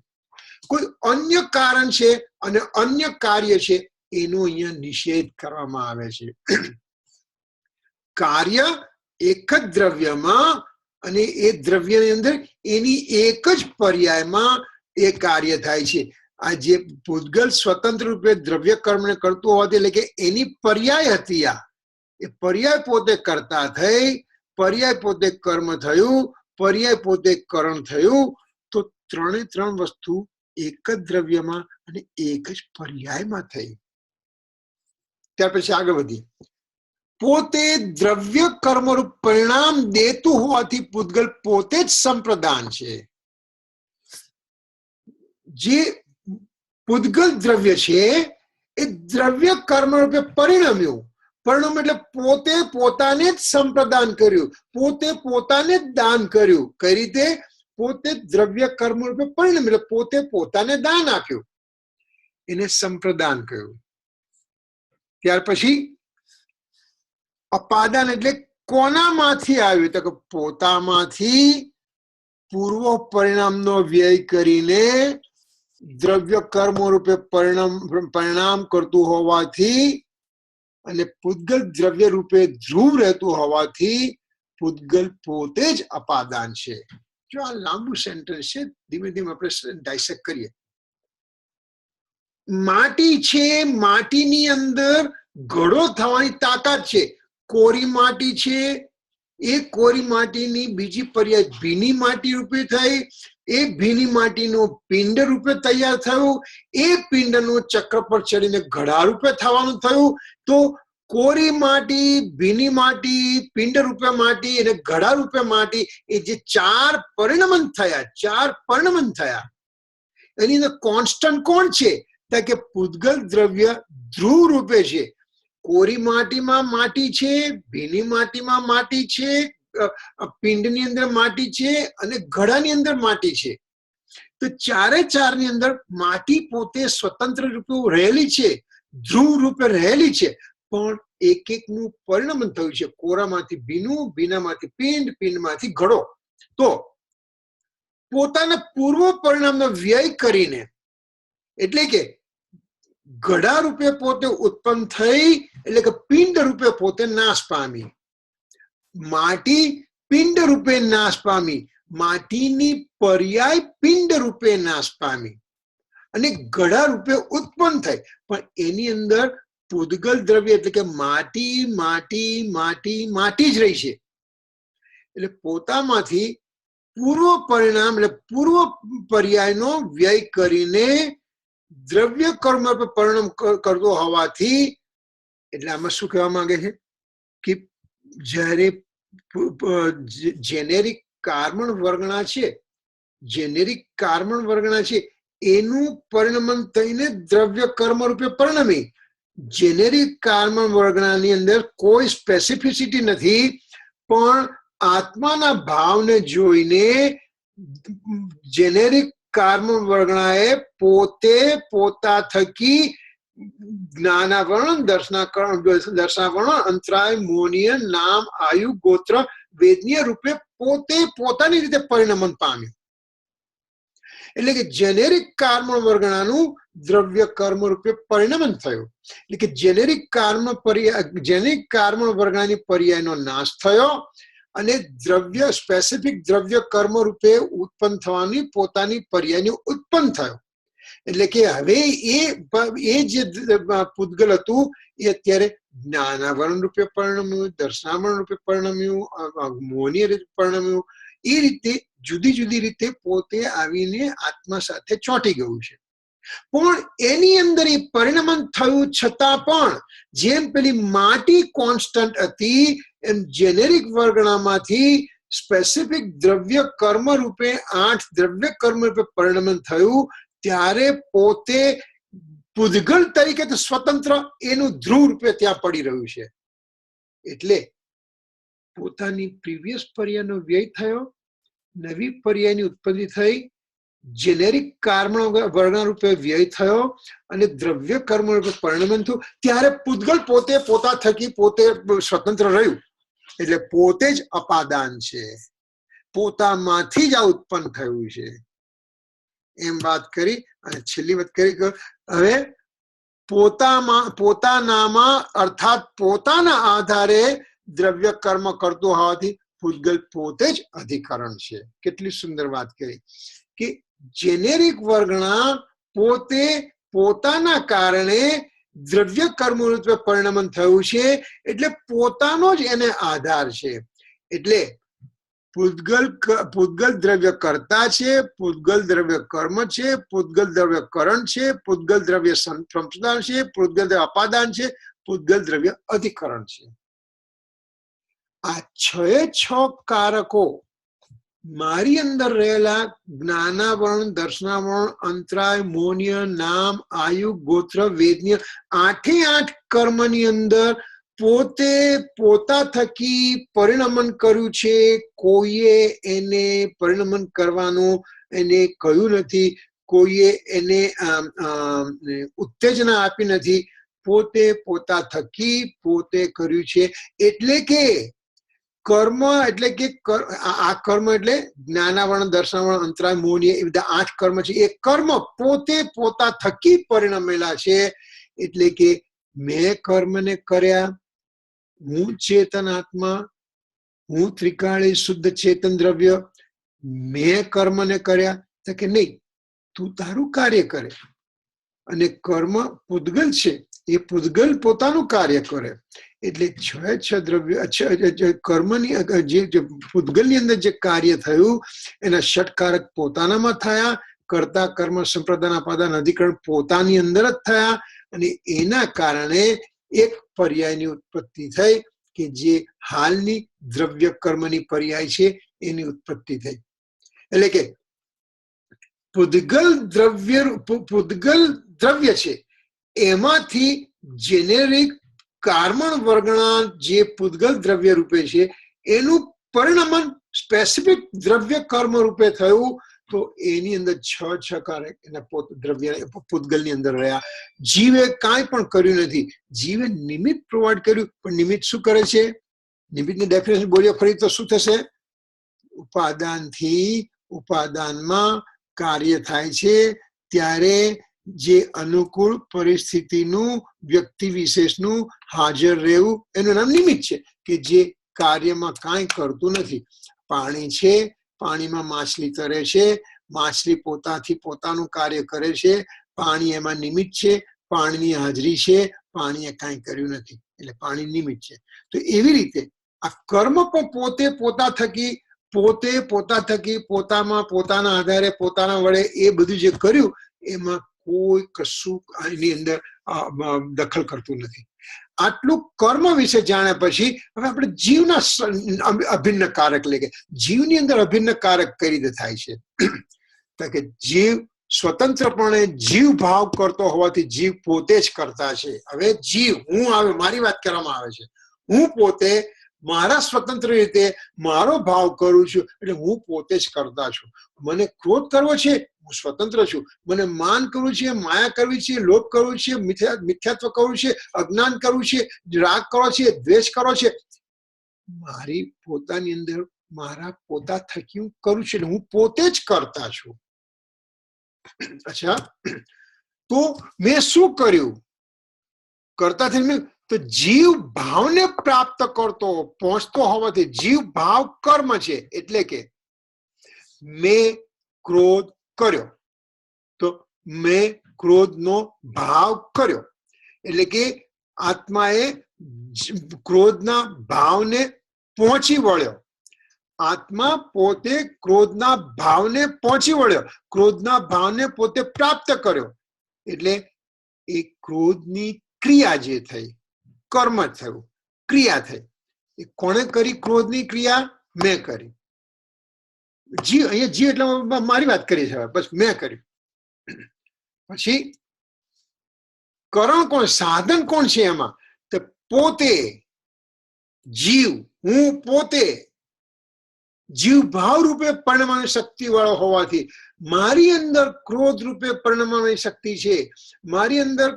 કોઈ અન્ય કારણ છે અને અન્ય કાર્ય છે એનો અહીંયા નિષેધ કરવામાં આવે છે. કાર્ય એક જ દ્રવ્યમાં અને એ દ્રવ્યની અંદર એની એક જ પર્યાયમાં એ કાર્ય થાય છે. આ જે પૂતગલ સ્વતંત્ર રૂપે દ્રવ્ય કર્મને કરતું હોવાથી, એટલે કે એની પર્યાય હતી, આ એ પર્યાય પોતે કરતા થઈ, પર્યાય પોતે કર્મ થયું, પર્યાય પોતે કરણ થયું. તો ત્રણે ત્રણ વસ્તુ એક જ દ્રવ્યમાં અને એક જ પર્યાયમાં થઈ. ત્યાર પછી આગળ વધીએ. પોતે દ્રવ્ય કર્મરૂપ પરિણામ દેતું હોવાથી પૂતગલ પોતે જ સંપ્રદાન છે. જે પૂતગલ દ્રવ્ય છે એ દ્રવ્ય કર્મ રૂપે પરિણમ્યું. પરિણામ એટલે પોતે પોતાને જ સંપ્રદાન કર્યું, પોતે પોતાને જ દાન કર્યું. કઈ રીતે? પોતે દ્રવ્ય કર્મ રૂપે પરિણમ્યું, એટલે પોતે પોતાને દાન આપ્યું, એને સંપ્રદાન કહ્યું. ત્યાર પછી અપાદાન એટલે કોનામાંથી આવ્યું? તો કે પોતામાંથી પૂર્વ પરિણામનો વ્યય કરીને દ્રવ્ય કર્મ રૂપે પરિણામ કરતું હોવાથી અને પૂતગલ દ્રવ્ય રૂપે ધ્રુવ રહેતું હોવાથી પૂતગલ પોતે જ અપાદાન છે. જો આ લાંબુ સેન્ટેન્સ છે, ધીમે ધીમે આપણે ડાયસેક્ટ કરીએ. માટી છે, માટીની અંદર ઘડો થવાની તાકાત છે. કોરી માટી છે, એ કોરી માટીની બીજી પર્યાય ભીની માટી રૂપે થઈ, એ ભીની માટીનું પિંડ રૂપે તૈયાર થયું, એ પિંડનું ચક્ર પર ચડીને ઘડા રૂપે થવાનું થયું. તો કોરી માટી, ભીની માટી, પિંડ રૂપે માટી અને ઘડા રૂપે માટી, એ જે ચાર પરિણમન થયા, એની અંદર કોન્સ્ટન્ટ કોણ છે? કે પૂતગલ દ્રવ્ય ધ્રુવ રૂપે છે. કોરી માટીમાં માટી છે, ભીની માટીમાં માટી છે, પિંડની અંદર માટી છે અને ઘડાની અંદર માટી છે. તો ચારે ચારની અંદર માટી પોતે સ્વતંત્ર રૂપે રહેલી છે, ધ્રુવ રૂપે રહેલી છે, પણ એક એકનું પરિણમન થયું છે. કોરામાંથી ભીનું, ભીનામાંથી પિંડ, પિંડમાંથી ઘડો. તો પોતાના પૂર્વ પરિણામનો વ્યય કરીને, એટલે કે ઘડા રૂપે પોતે ઉત્પન્ન થઈ, એટલે કે પિંડ રૂપે પોતે નાશ પામી. માટી પિંડ રૂપે નાશ પામી, માટીની પર્યાય પિંડ રૂપે નાશ પામી અને ઘડા રૂપે ઉત્પન્ન થઈ. પણ એની અંદર પૂદગલ દ્રવ્ય એટલે કે માટી માટી માટી માટી જ રહી છે. એટલે પોતામાંથી પૂર્વ પરિણામ એટલે પૂર્વ પર્યાયનો વ્યય કરીને દ્રવ્ય કર્મ પર પરિણામ કરતો હોવાથી, એટલે આમાં શું કહેવા માંગે છે કે જ્યારે જેનેરિક કાર્બન વર્ગના છે, જેનેરિક કાર્બન વર્ગના છે એનું પરિણમન થઈને દ્રવ્ય કર્મ રૂપે પરિણમી. જેનેરિક કાર્બન વર્ગનાની અંદર કોઈ સ્પેસિફિસિટી નથી, પણ આત્માના ભાવને જોઈને જેનેરિક કાર્બન વર્ગનાએ પોતે પોતા થકી જ્ઞાનાવરણ, દર્શનાવરણ, અંતરાય, મોનીય, નામ, આયુ, ગોત્ર, વેદનીય રૂપે પોતે પોતાની રીતે પરિણમન પામ્યું. એટલે કે જેનેરિક કાર્બન વર્ગનાનું દ્રવ્ય કર્મ રૂપે પરિણમન થયું. એટલે કે જેનેરિક કાર્બન વર્ગનાની પર્યાયનો નાશ થયો અને દ્રવ્ય સ્પેસિફિક દ્રવ્ય કર્મ રૂપે ઉત્પન્ન થવાની પોતાની પર્યાયનું ઉત્પન્ન થયો. એટલે કે હવે એ જે પૂદગલ હતું એ અત્યારે જ્ઞાનાવરણ રૂપે પરિણમ્યું, દર્શનાવરણ રૂપે પરિણમ્યું, મોનીય રીતે પરિણમ્યું. એ રીતે જુદી જુદી રીતે પોતે આવીને આત્મા સાથે ચોંટી ગયું છે. પણ એની અંદર એ પરિણમન થયું છતાં પણ જેમ પેલી માટી કોન્સ્ટન્ટ હતી, એમ જેનેરિક વર્ગણામાંથી સ્પેસિફિક દ્રવ્ય કર્મ રૂપે 8 દ્રવ્ય કર્મ રૂપે પરિણમન થયું. ત્યારે પોતે પૂદગલ તરીકે તો સ્વતંત્ર એનું ધ્રુવ રૂપે ત્યાં પડી રહ્યું છે. એટલે પોતાની પ્રીવિયસ પર્યાયનો વ્યય થયો, નવી પર્યાયની ઉત્પત્તિ થઈ, જેનેરિક કાર્બન વર્ગના રૂપે વ્યય થયો અને દ્રવ્ય કર્મ રૂપે પરિણમન થયું. ત્યારે પૂદગલ પોતે પોતા થકી પોતે સ્વતંત્ર રહ્યું. એટલે પોતે જ અપાદાન છે, પોતામાંથી જ આ ઉત્પન્ન થયું છે. એમ વાત કરી અને છેલ્લી વાત કરી કે હવે પોતાનામાં અર્થાત પોતાના આધારે દ્રવ્ય કર્મ કરતો હોવાથી પૂદગલ પોતે જ અધિકરણ છે. કેટલી સુંદર વાત કરી કે જેનેરિક વર્ગના પોતે પોતાના કારણે દ્રવ્ય કર્મ રૂપે પરિણમન થયું છે. એટલે પોતાનો જ એને આધાર છે. એટલે પૂદગલ દ્રવ્ય કર્તા છે, પૂદગલ દ્રવ્ય કર્મ છે, પૂદગલ દ્રવ્ય કરણ છે, પૂદગલ દ્રવ્ય સંપ્રદાન છે, પૂદગલ દ્રવ્ય અપાદાન છે, પૂદગલ દ્રવ્ય અધિકરણ છે. આ 6 કારકો મારી અંદર રહેલા જ્ઞાનાવરણ, દર્શનાવરણ, અંતરાય, મોનીય, નામ, આયુ, ગોત્ર, વેદનીય 8 કર્મની અંદર પોતે પોતા થકી પરિણમન કર્યું છે. કોઈએ એને પરિણમન કરવાનું એને કહ્યું નથી, કોઈએ એને ઉત્તેજના આપી નથી. પોતે પોતા થકી પોતે કર્યું છે. એટલે કે કર્મ એટલે કે આ કર્મ એટલે જ્ઞાનાવરણ, દર્શનાવરણ, અંતરાય, મોનીય એ બધા 8 કર્મ છે. એ કર્મ પોતે પોતા થકી પરિણમેલા છે. એટલે કે મેં કર્મને કર્યા, હું ચેતન આત્મા, હું ત્રિકાળી શુદ્ધ ચેતન દ્રવ્ય, મેં કર્મને કર્યા. તો કે નહીં, તું તારું કાર્ય કરે અને કર્મ પૂદગલ છે, એ પૂદગલ પોતાનું કાર્ય કરે. એટલે 6 દ્રવ્ય કર્મની જે પૂદગલની અંદર જે કાર્ય થયું એના ષટકારક પોતાનામાં થયા, કર્તા, કર્મ, સંપ્રદાન, અપાદાન, અધિકરણ પોતાની અંદર જ થયા અને એના કારણે એક પર્યાયની ઉત્પત્તિ થઈ કે જે હાલની દ્રવ્ય કર્મની પર્યાય છે એની ઉત્પત્તિ થઈ. એટલે કે પૂદગલ દ્રવ્ય છે એમાંથી જેનેરિક કાર્બન વર્ગના જે પૂદગલ દ્રવ્ય રૂપે છે એનું પરિણમન સ્પેસિફિક દ્રવ્ય કર્મ રૂપે થયું. તો એની અંદર 6 કારક એના દ્રવ્ય પૂદગલની અંદર રહ્યા. જીવે કાંઈ પણ કર્યું નથી. જીવે નિમિત્ત પ્રોવાઈડ કર્યું, પણ નિમિત્ત શું કરે છે? નિમિત્તની ડેફિનેશન બોલ્યો ફરી તો શું થશે? ઉપાદાનથી ઉપાદાનમાં કાર્ય થાય છે ત્યારે જે અનુકૂળ પરિસ્થિતિનું વ્યક્તિ વિશેષનું હાજર રહેવું એનું નામ નિમિત્ત છે, કે જે કાર્યમાં કાંઈ કરતું નથી. પાણી છે, પાણીમાં માછલી તરે છે, માછલી પોતાથી પોતાનું કાર્ય કરે છે, પાણી એમાં નિમિત્ત છે, પાણીની હાજરી છે, પાણીએ કાંઈ કર્યું નથી, એટલે પાણી નિમિત્ત છે. તો એવી રીતે આ કર્મ પણ પોતા થકી પોતામાં પોતાના આધારે પોતાના વડે એ બધું જે કર્યું એમાં કોઈ કશું એની અંદર દખલ કરતું નથી. આટલું કર્મ વિશે જાણ્યા પછી હવે આપણે જીવના અભિન્ન કારક લઈએ. જીવની અંદર અભિન્ન કારક કઈ રીતે થાય છે? તો કે જીવ સ્વતંત્રપણે જીવ ભાવ કરતો હોવાથી જીવ પોતે જ કરતા છે. હવે જીવ હું આવે મારી વાત કરવામાં આવે છે. હું પોતે મારા સ્વતંત્ર રીતે મારો ભાવ કરું છું, એટલે હું પોતે જ કરતા છું. મને ક્રોધ કરવો છે, હું સ્વતંત્ર છું. મને માન કરવું છે, માયા કરવી છે, લોભ કરવું છે, મિથ્યાત્વ કરવું છે, અજ્ઞાન કરવું છે, રાગ કરવો છે, દ્વેષ કરવો છે, મારી પોતાની અંદર મારા પોતા થકી હું કરું છું, એટલે હું પોતે જ કરતા છું. અચ્છા, તો મેં શું કર્યું? કરતા થઈને તો જીવ ભાવને પ્રાપ્ત કરતો પહોંચતો હોવાથી જીવ ભાવ કર્મ છે. એટલે કે મેં ક્રોધ કર્યો તો મેં ક્રોધનો ભાવ કર્યો, એટલે કે આત્માએ ક્રોધના ભાવને પહોંચી વળ્યો. આત્મા પોતે ક્રોધના ભાવને પહોંચી વળ્યો, ક્રોધના ભાવને પોતે પ્રાપ્ત કર્યો. એટલે એ ક્રોધની ક્રિયા જે થઈ, કર્મ થયું, ક્રિયા થઈ. એ કોણે કરી? ક્રોધની ક્રિયા મેં કરી. જીવ, અહીંયા જીવ એટલે મારી વાત કરી છે, બસ મેં કર્યું. પછી કરણ કોણ? સાધન કોણ છે એમાં? તો પોતે જીવ, હું પોતે જીવ ભાવ રૂપે પરિણમવાની શક્તિ વાળો હોવાથી મારી અંદર ક્રોધ રૂપે પરિણમવાની શક્તિ છે. મારી અંદર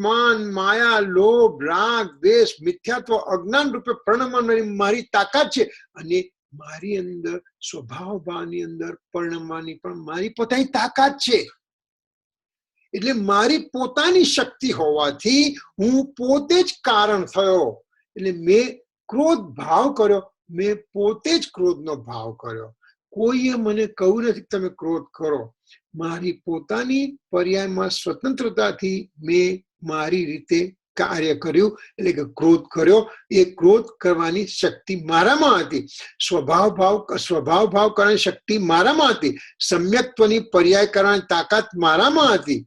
માન, માયા, લોભ, રાગ, દ્વેષ, મિથ્યાત્વ, અજ્ઞાન રૂપે પરિણમવાની મારી તાકાત છે. અને મારી અંદર સ્વભાવ ભાવની અંદર પરિણમવાની પણ મારી પોતાની તાકાત છે. એટલે મારી પોતાની શક્તિ હોવાથી હું પોતે જ કારણ થયો. એટલે મેં ક્રોધ ભાવ કર્યો, મેં પોતે જ ક્રોધનો ભાવ કર્યો. કોઈએ મને કહ્યું નથી તમે ક્રોધ કરો. મારી પોતાની પર્યાયમાં સ્વતંત્રતાથી મેં મારી રીતે કાર્ય કર્યું, એટલે કે ક્રોધ કર્યો. એ ક્રોધ કરવાની શક્તિ મારામાં હતી. સ્વભાવ ભાવ કરવાની શક્તિ મારામાં હતી. સમ્યક્ત્વની પર્યાય કરવાની તાકાત મારામાં હતી.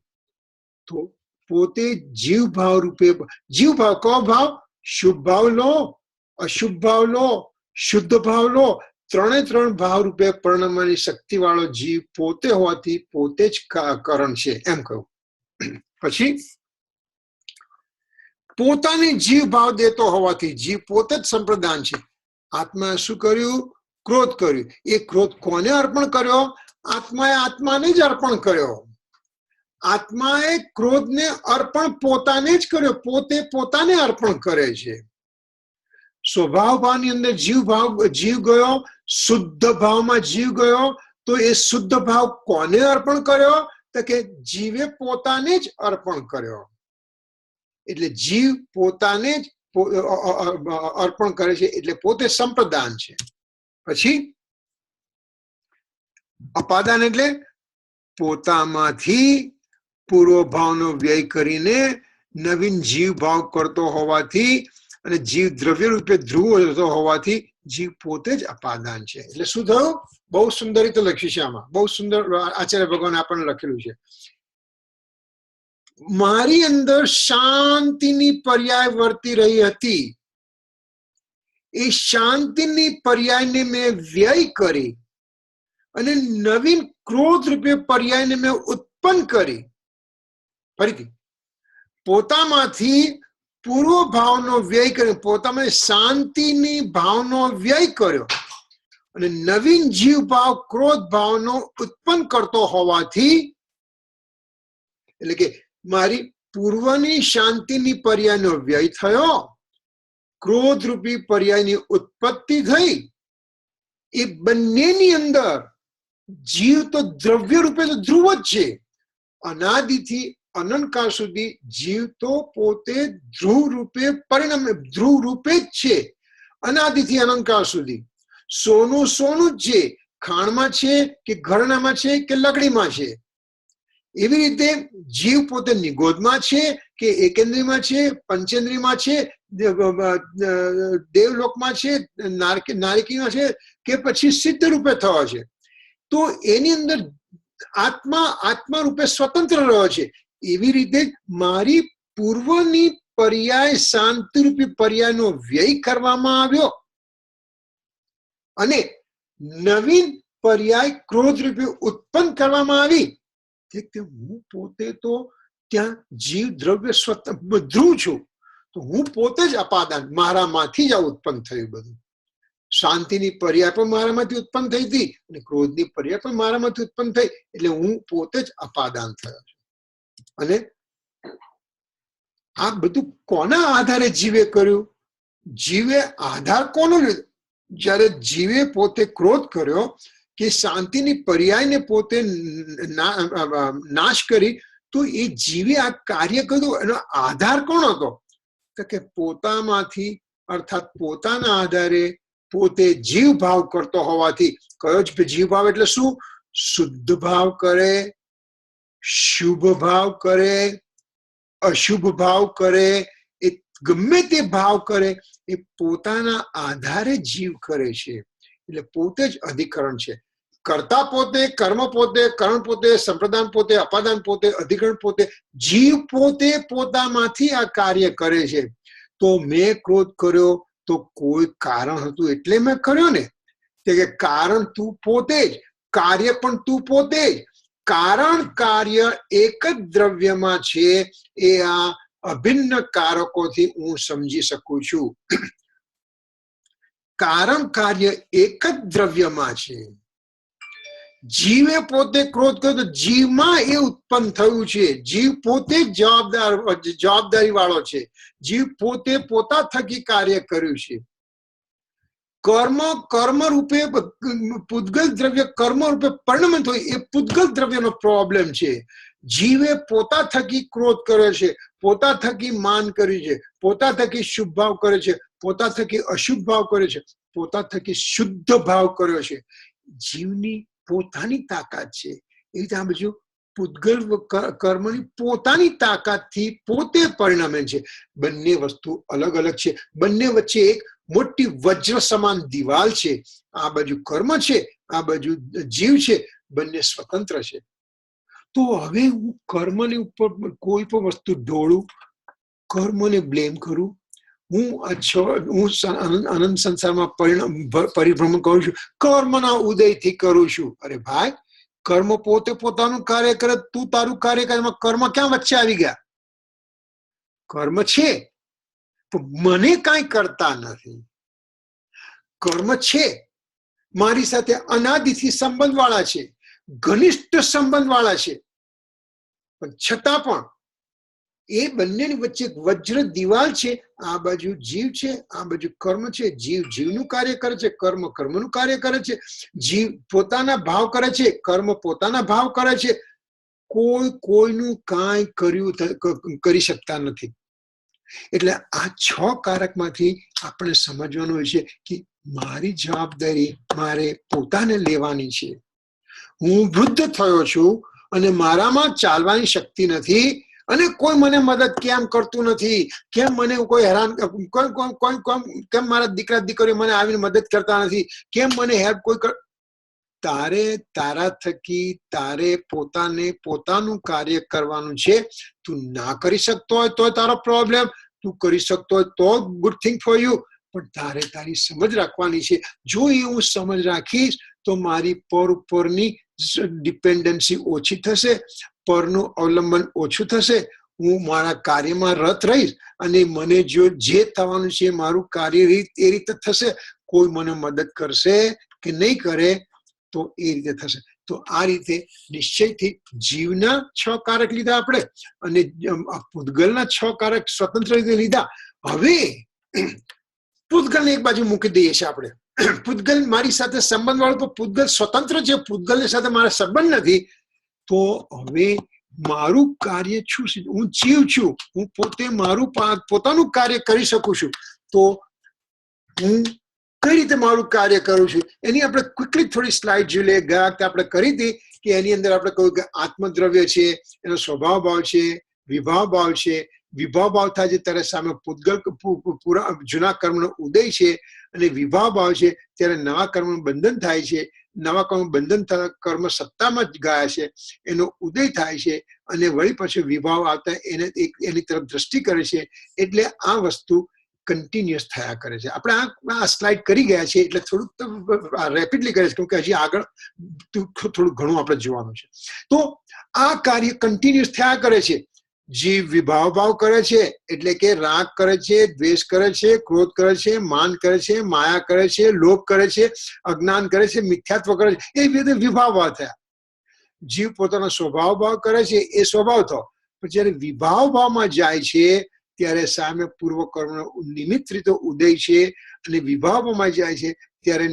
તો પોતે જીવ ભાવ રૂપે, જીવ ભાવ કયો ભાવ? શુભ ભાવ લો, અશુભ ભાવ લો, શુદ્ધ ભાવ લો, ત્રણ ભાવ રૂપે પરિણમવાની શક્તિ વાળો જીવ પોતે હોવાથી પોતે જ કરણ છે એમ કહ્યું. પછી પોતાને જીવ ભાવ દેતો હોવાથી જીવ પોતે જ સંપ્રદાન છે. આત્માએ શું કર્યું? ક્રોધ કર્યું. એ ક્રોધ કોને અર્પણ કર્યો? આત્માએ આત્માને જ અર્પણ કર્યો. આત્માએ ક્રોધને અર્પણ પોતાને જ કર્યો, પોતે પોતાને અર્પણ કરે છે. સ્વભાવ ભાવની અંદર જીવ ગયો, શુદ્ધ ભાવમાં જીવ ગયો. તો એ શુદ્ધ ભાવ કોને અર્પણ કર્યો? તો કે જીવે પોતાને જ અર્પણ કર્યો. એટલે જીવ પોતાને જ અર્પણ કરે છે, એટલે પોતે સંપ્રદાન છે. પછી અપાદાન એટલે પોતામાંથી પૂર્વ ભાવનો વ્યય કરીને નવીન જીવ ભાવ કરતો હોવાથી અને જીવ દ્રવ્ય રૂપે ધ્રુવ હોવાથી જીવ પોતે જ અપાદાન છે. એટલે શું થયું? બહુ સુંદર રીતે લખ્યું છે આમાં, બહુ સુંદર આચાર્ય ભગવાન આપણને લખેલું છે. મારી અંદર શાંતિની પર્યાય વર્તી રહી હતી. એ શાંતિની પર્યાયને મેં વ્યય કરી અને નવીન ક્રોધ રૂપે પર્યાયને મેં ઉત્પન્ન કરી. ફરીથી પોતામાંથી પૂર્વ ભાવનો વ્યય કર્યો, પોતામાં શાંતિની ભાવનો વ્યય કર્યો અને નવીન જીવ ભાવ ક્રોધ ભાવનો ઉત્પન્ન કરતો હોવાથી, એટલે કે મારી પૂર્વની શાંતિની પર્યાયનો વ્યય થયો, ક્રોધ રૂપી પર્યાયની ઉત્પત્તિ થઈ. એ બંનેની અંદર જીવ તો દ્રવ્ય રૂપે તો ધ્રુવ જ છે. અનાદિથી અનંતકાળ સુધી જીવ તો પોતે ધ્રુવ રૂપે જ છે. અનાદિથી અનંતકાળ સુધી સોનું સોનું જ છે. ખાણમાં છે કે ઘરણામાં છે કે લકડીમાં છે. એવી રીતે જીવ પોતે નિગોદમાં છે કે એકેન્દ્રીયમાં છે, પંચેન્દ્રિયમાં છે, દેવલોકમાં છે, નારકીમાં છે કે પછી સિદ્ધ રૂપે થયો છે. તો એની અંદર આત્મા રૂપે સ્વતંત્ર રહ્યો છે. એવી રીતે મારી પૂર્વની પર્યાય શાંતિરૂપી પર્યાયનો વ્યય કરવામાં આવ્યો અને નવીન પર્યાય ક્રોધ રૂપે ઉત્પન્ન કરવામાં આવી. હું પોતે તો ત્યાં જીવ દ્રવ્ય ધ્રુવ છું. તો હું પોતે જ અપાદાન, મારામાંથી જ આ ઉત્પન્ન થયું બધું. શાંતિની પર્યાય પણ મારામાંથી ઉત્પન્ન થઈ હતી અને ક્રોધની પર્યાય પણ મારામાંથી ઉત્પન્ન થઈ. એટલે હું પોતે જ અપાદાન થયો છું. અને આ બધું કોના આધારે જીવે કર્યું? જીવે આધાર કોનો લીધો? જયારે જીવે પોતે ક્રોધ કર્યો કે શાંતિની પર્યાયને પોતે નાશ કરી, તો એ જીવે આ કાર્ય કર્યું. એનો આધાર કોણ હતો? તો કે પોતામાંથી, અર્થાત પોતાના આધારે પોતે જીવ ભાવ કરતો હોવાથી. કયો જ જીવ ભાવ એટલે શું? શુદ્ધ ભાવ કરે, શુભ ભાવ કરે, અશુભ ભાવ કરે, એ ગમે તે ભાવ કરે, એ પોતાના આધારે જીવ કરે છે. એટલે પોતે જ અધિકરણ છે. કર્તા પોતે, કર્મ પોતે, કરણ પોતે, સંપ્રદાન પોતે, અપાદાન પોતે, અધિકરણ પોતે. જીવ પોતે પોતામાંથી આ કાર્ય કરે છે. તો મેં ક્રોધ કર્યો તો કોઈ કારણ હતું એટલે મેં કર્યો ને. કે કારણ તું પોતે જ, કાર્ય પણ તું પોતે જ. કારણ કાર્ય એક જ દ્રવ્યમાં છે. એ આ અભિન્ન કારકોથી હું સમજી શકું છું. કારણ કાર્ય એક જ દ્રવ્યમાં છે. જીવે પોતે ક્રોધ કર્યો તો જીવમાં એ ઉત્પન્ન થયું છે. જીવ પોતે જ જવાબદારી વાળો છે. જીવ પોતે પોતા થકી કાર્ય કર્યું છે. કર્મ રૂપે પૂતગલ દ્રવ્ય કર્મ રૂપે પરિણમિત હોય, એ પૂતગલ દ્રવ્યનો પ્રોબ્લેમ છે. જીવે પોતા થકી ક્રોધ કર્યો છે, પોતા થકી માન કર્યું છે, પોતા થકી શુભ ભાવ કર્યો છે, પોતા થકી અશુભ ભાવ કર્યો છે, પોતા થકી શુદ્ધ ભાવ કર્યો છે. જીવની પોતાની તાકાત છે. એ રીતે આ બધું પૂતગલ કર્મની પોતાની તાકાતથી પોતે પરિણમે છે. બંને વસ્તુ અલગ અલગ છે. બંને વચ્ચે એક મોટી વજ્ર સમાન દિવાલ છે. આ બાજુ કર્મ છે, આ બાજુ જીવ છે. બંને સ્વતંત્ર છે. તો હવે હું કર્મની ઉપર કોઈ પણ વસ્તુ ઢોળું, કર્મને બ્લેમ કરું, હું અનંત સંસારમાં પરિભ્રમણ કરું છું, કર્મના ઉદયથી કરું છું. અરે ભાઈ, કર્મ પોતે પોતાનું કાર્ય કરે, તું તારું કાર્ય કરે. કર્મ ક્યાં વચ્ચે આવી ગયા? કર્મ છે પણ મને કાંઈ કરતા નથી. કર્મ છે, મારી સાથે અનાદિથી સંબંધ વાળા છે, ઘનિષ્ઠ સંબંધ વાળા છે. પણ છતાં પણ એ બંનેની વચ્ચે વજ્ર દિવાલ છે. આ બાજુ જીવ છે, આ બાજુ કર્મ છે. જીવ જીવનું કાર્ય કરે છે, કર્મ કર્મનું કાર્ય કરે છે. જીવ પોતાના ભાવ કરે છે, કર્મ પોતાના ભાવ કરે છે. કોઈનું કાંઈ કરી શકતા નથી. એટલે આ 6 કારકમાંથી આપણે સમજવાનું હોય છે કે મારી જવાબદારી મારે પોતાને લેવાની છે. હું વૃદ્ધ થયો છું અને મારામાં ચાલવાની શક્તિ નથી, અને કોઈ મને મદદ કેમ કરતું નથી, કેમ મને કોઈ હેરાન, કેમ મારા દીકરા દીકરીઓ મને આવીને મદદ કરતા નથી, કેમ મને હેલ્પ કોઈ તારે તારા થકી તારે પોતાનું કાર્ય કરવાનું છે. તું ના કરી શકતો હોય તો તારો પ્રોબ્લેમ, તું કરી શકતો હોય તો ગુડ થિંગ ફોર યુ. પણ તારે તારી સમજ રાખવાની છે. જો એ હું સમજ રાખીશ તો મારી પર ઉપરની ડિપેન્ડન્સી ઓછી થશે, પરનું અવલંબન ઓછું થશે. હું મારા કાર્યમાં રત રહીશ અને મને જો જે થવાનું છે મારું કાર્ય એ રીતે થશે. કોઈ મને મદદ કરશે કે નહીં કરે તો એ રીતે થશે. તો આ રીતે નિશ્ચયથી જીવના 6 કારક લીધા આપણે, અને પૂતગલના 6 કારક સ્વતંત્ર રીતે લીધા. હવે પૂતગલને એક બાજુ મૂકી દઈએ છીએ આપણે. પૂતગલ મારી સાથે સંબંધ વાળો તો પૂતગલ સ્વતંત્ર છે, પૂતગલની સાથે મારા સંબંધ નથી, તો હવે મારું કાર્ય શું છે? હું જીવ છું, હું પોતે મારું પોતાનું કાર્ય કરી શકું છું. તો હું કઈ રીતે મારું કાર્ય કરું છું એની આપણે ક્વિકલી થોડી સ્લાઇડ જોઈ લઈએ. ગયા વખતે આપણે કરી હતી કે એની અંદર આપણે કહ્યું કે આત્મદ્રવ્ય છે, એનો સ્વભાવ ભાવ છે, વિભાવ ભાવ છે. વિભાવ ભાવ થાય છે ત્યારે સામે પૂતગલ પૂરા જૂના કર્મનો ઉદય છે, અને વિભાવ ભાવ છે ત્યારે નવા કર્મનું બંધન થાય છે. નવા કર્મ બંધન કર્મ સત્તામાં જ ગયા છે એનો ઉદય થાય છે, અને વળી પછી વિભાવ આવતા એની તરફ દ્રષ્ટિ કરે છે. એટલે આ વસ્તુ કન્ટિન્યુઅસ થયા કરે છે. આપણે આ સ્લાઇડ કરી ગયા છે એટલે થોડુંક રેપિડલી કરે છે, કેમકે હજી આગળ થોડું ઘણું આપણે જોવાનું છે. તો આ કાર્ય કન્ટિન્યુઅસ થયા કરે છે. જીવ વિભાવ ભાવ કરે છે, એટલે કે રાગ કરે છે, દ્વેષ કરે છે, ક્રોધ કરે છે, માન કરે છે, માયા કરે છે, લોભ કરે છે, અજ્ઞાન કરે છે, મિથ્યાત્વ કરે છે. એ વિવિધ વિભાવ ભાવ થયા. જીવ પોતાનો સ્વભાવ ભાવ કરે છે, એ સ્વભાવ થયો. પણ જયારે વિભાવ ભાવમાં જાય છે ત્યારે સામે પૂર્વ કર્મનો નિમિત્ત રીતે ઉદય છે, અને વિભાવમાં જાય છે ત્યારે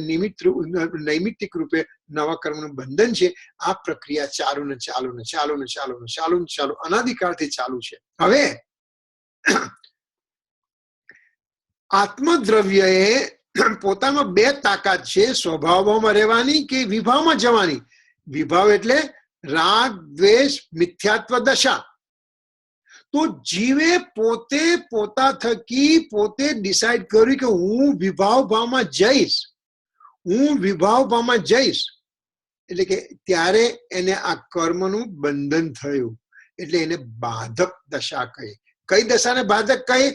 નૈમિત્તિક રૂપે નવા કર્મનું બંધન છે. આ પ્રક્રિયા ચાલુ ને ચાલુ ને ચાલુ ને ચાલુ ને ચાલુ ને ચાલુ અનાદિકાળથી ચાલુ છે. હવે આત્મદ્રવ્યએ પોતામાં બે તાકાત છે, સ્વભાવમાં રહેવાની કે વિભાવમાં જવાની. વિભાવ એટલે રાગ દ્વેષ મિથ્યાત્વ દશા. તો જીવે પોતે પોતા થકી પોતે ડિસાઈડ કર્યું કે હું વિભાવ ભાવમાં જઈશ, હું વિભાવ ભાવમાં જઈશ. એટલે કે ત્યારે એને આ કર્મનું બંધન થયું, એટલે એને બાધક દશા કહી. કઈ દશાને બાધક કહી?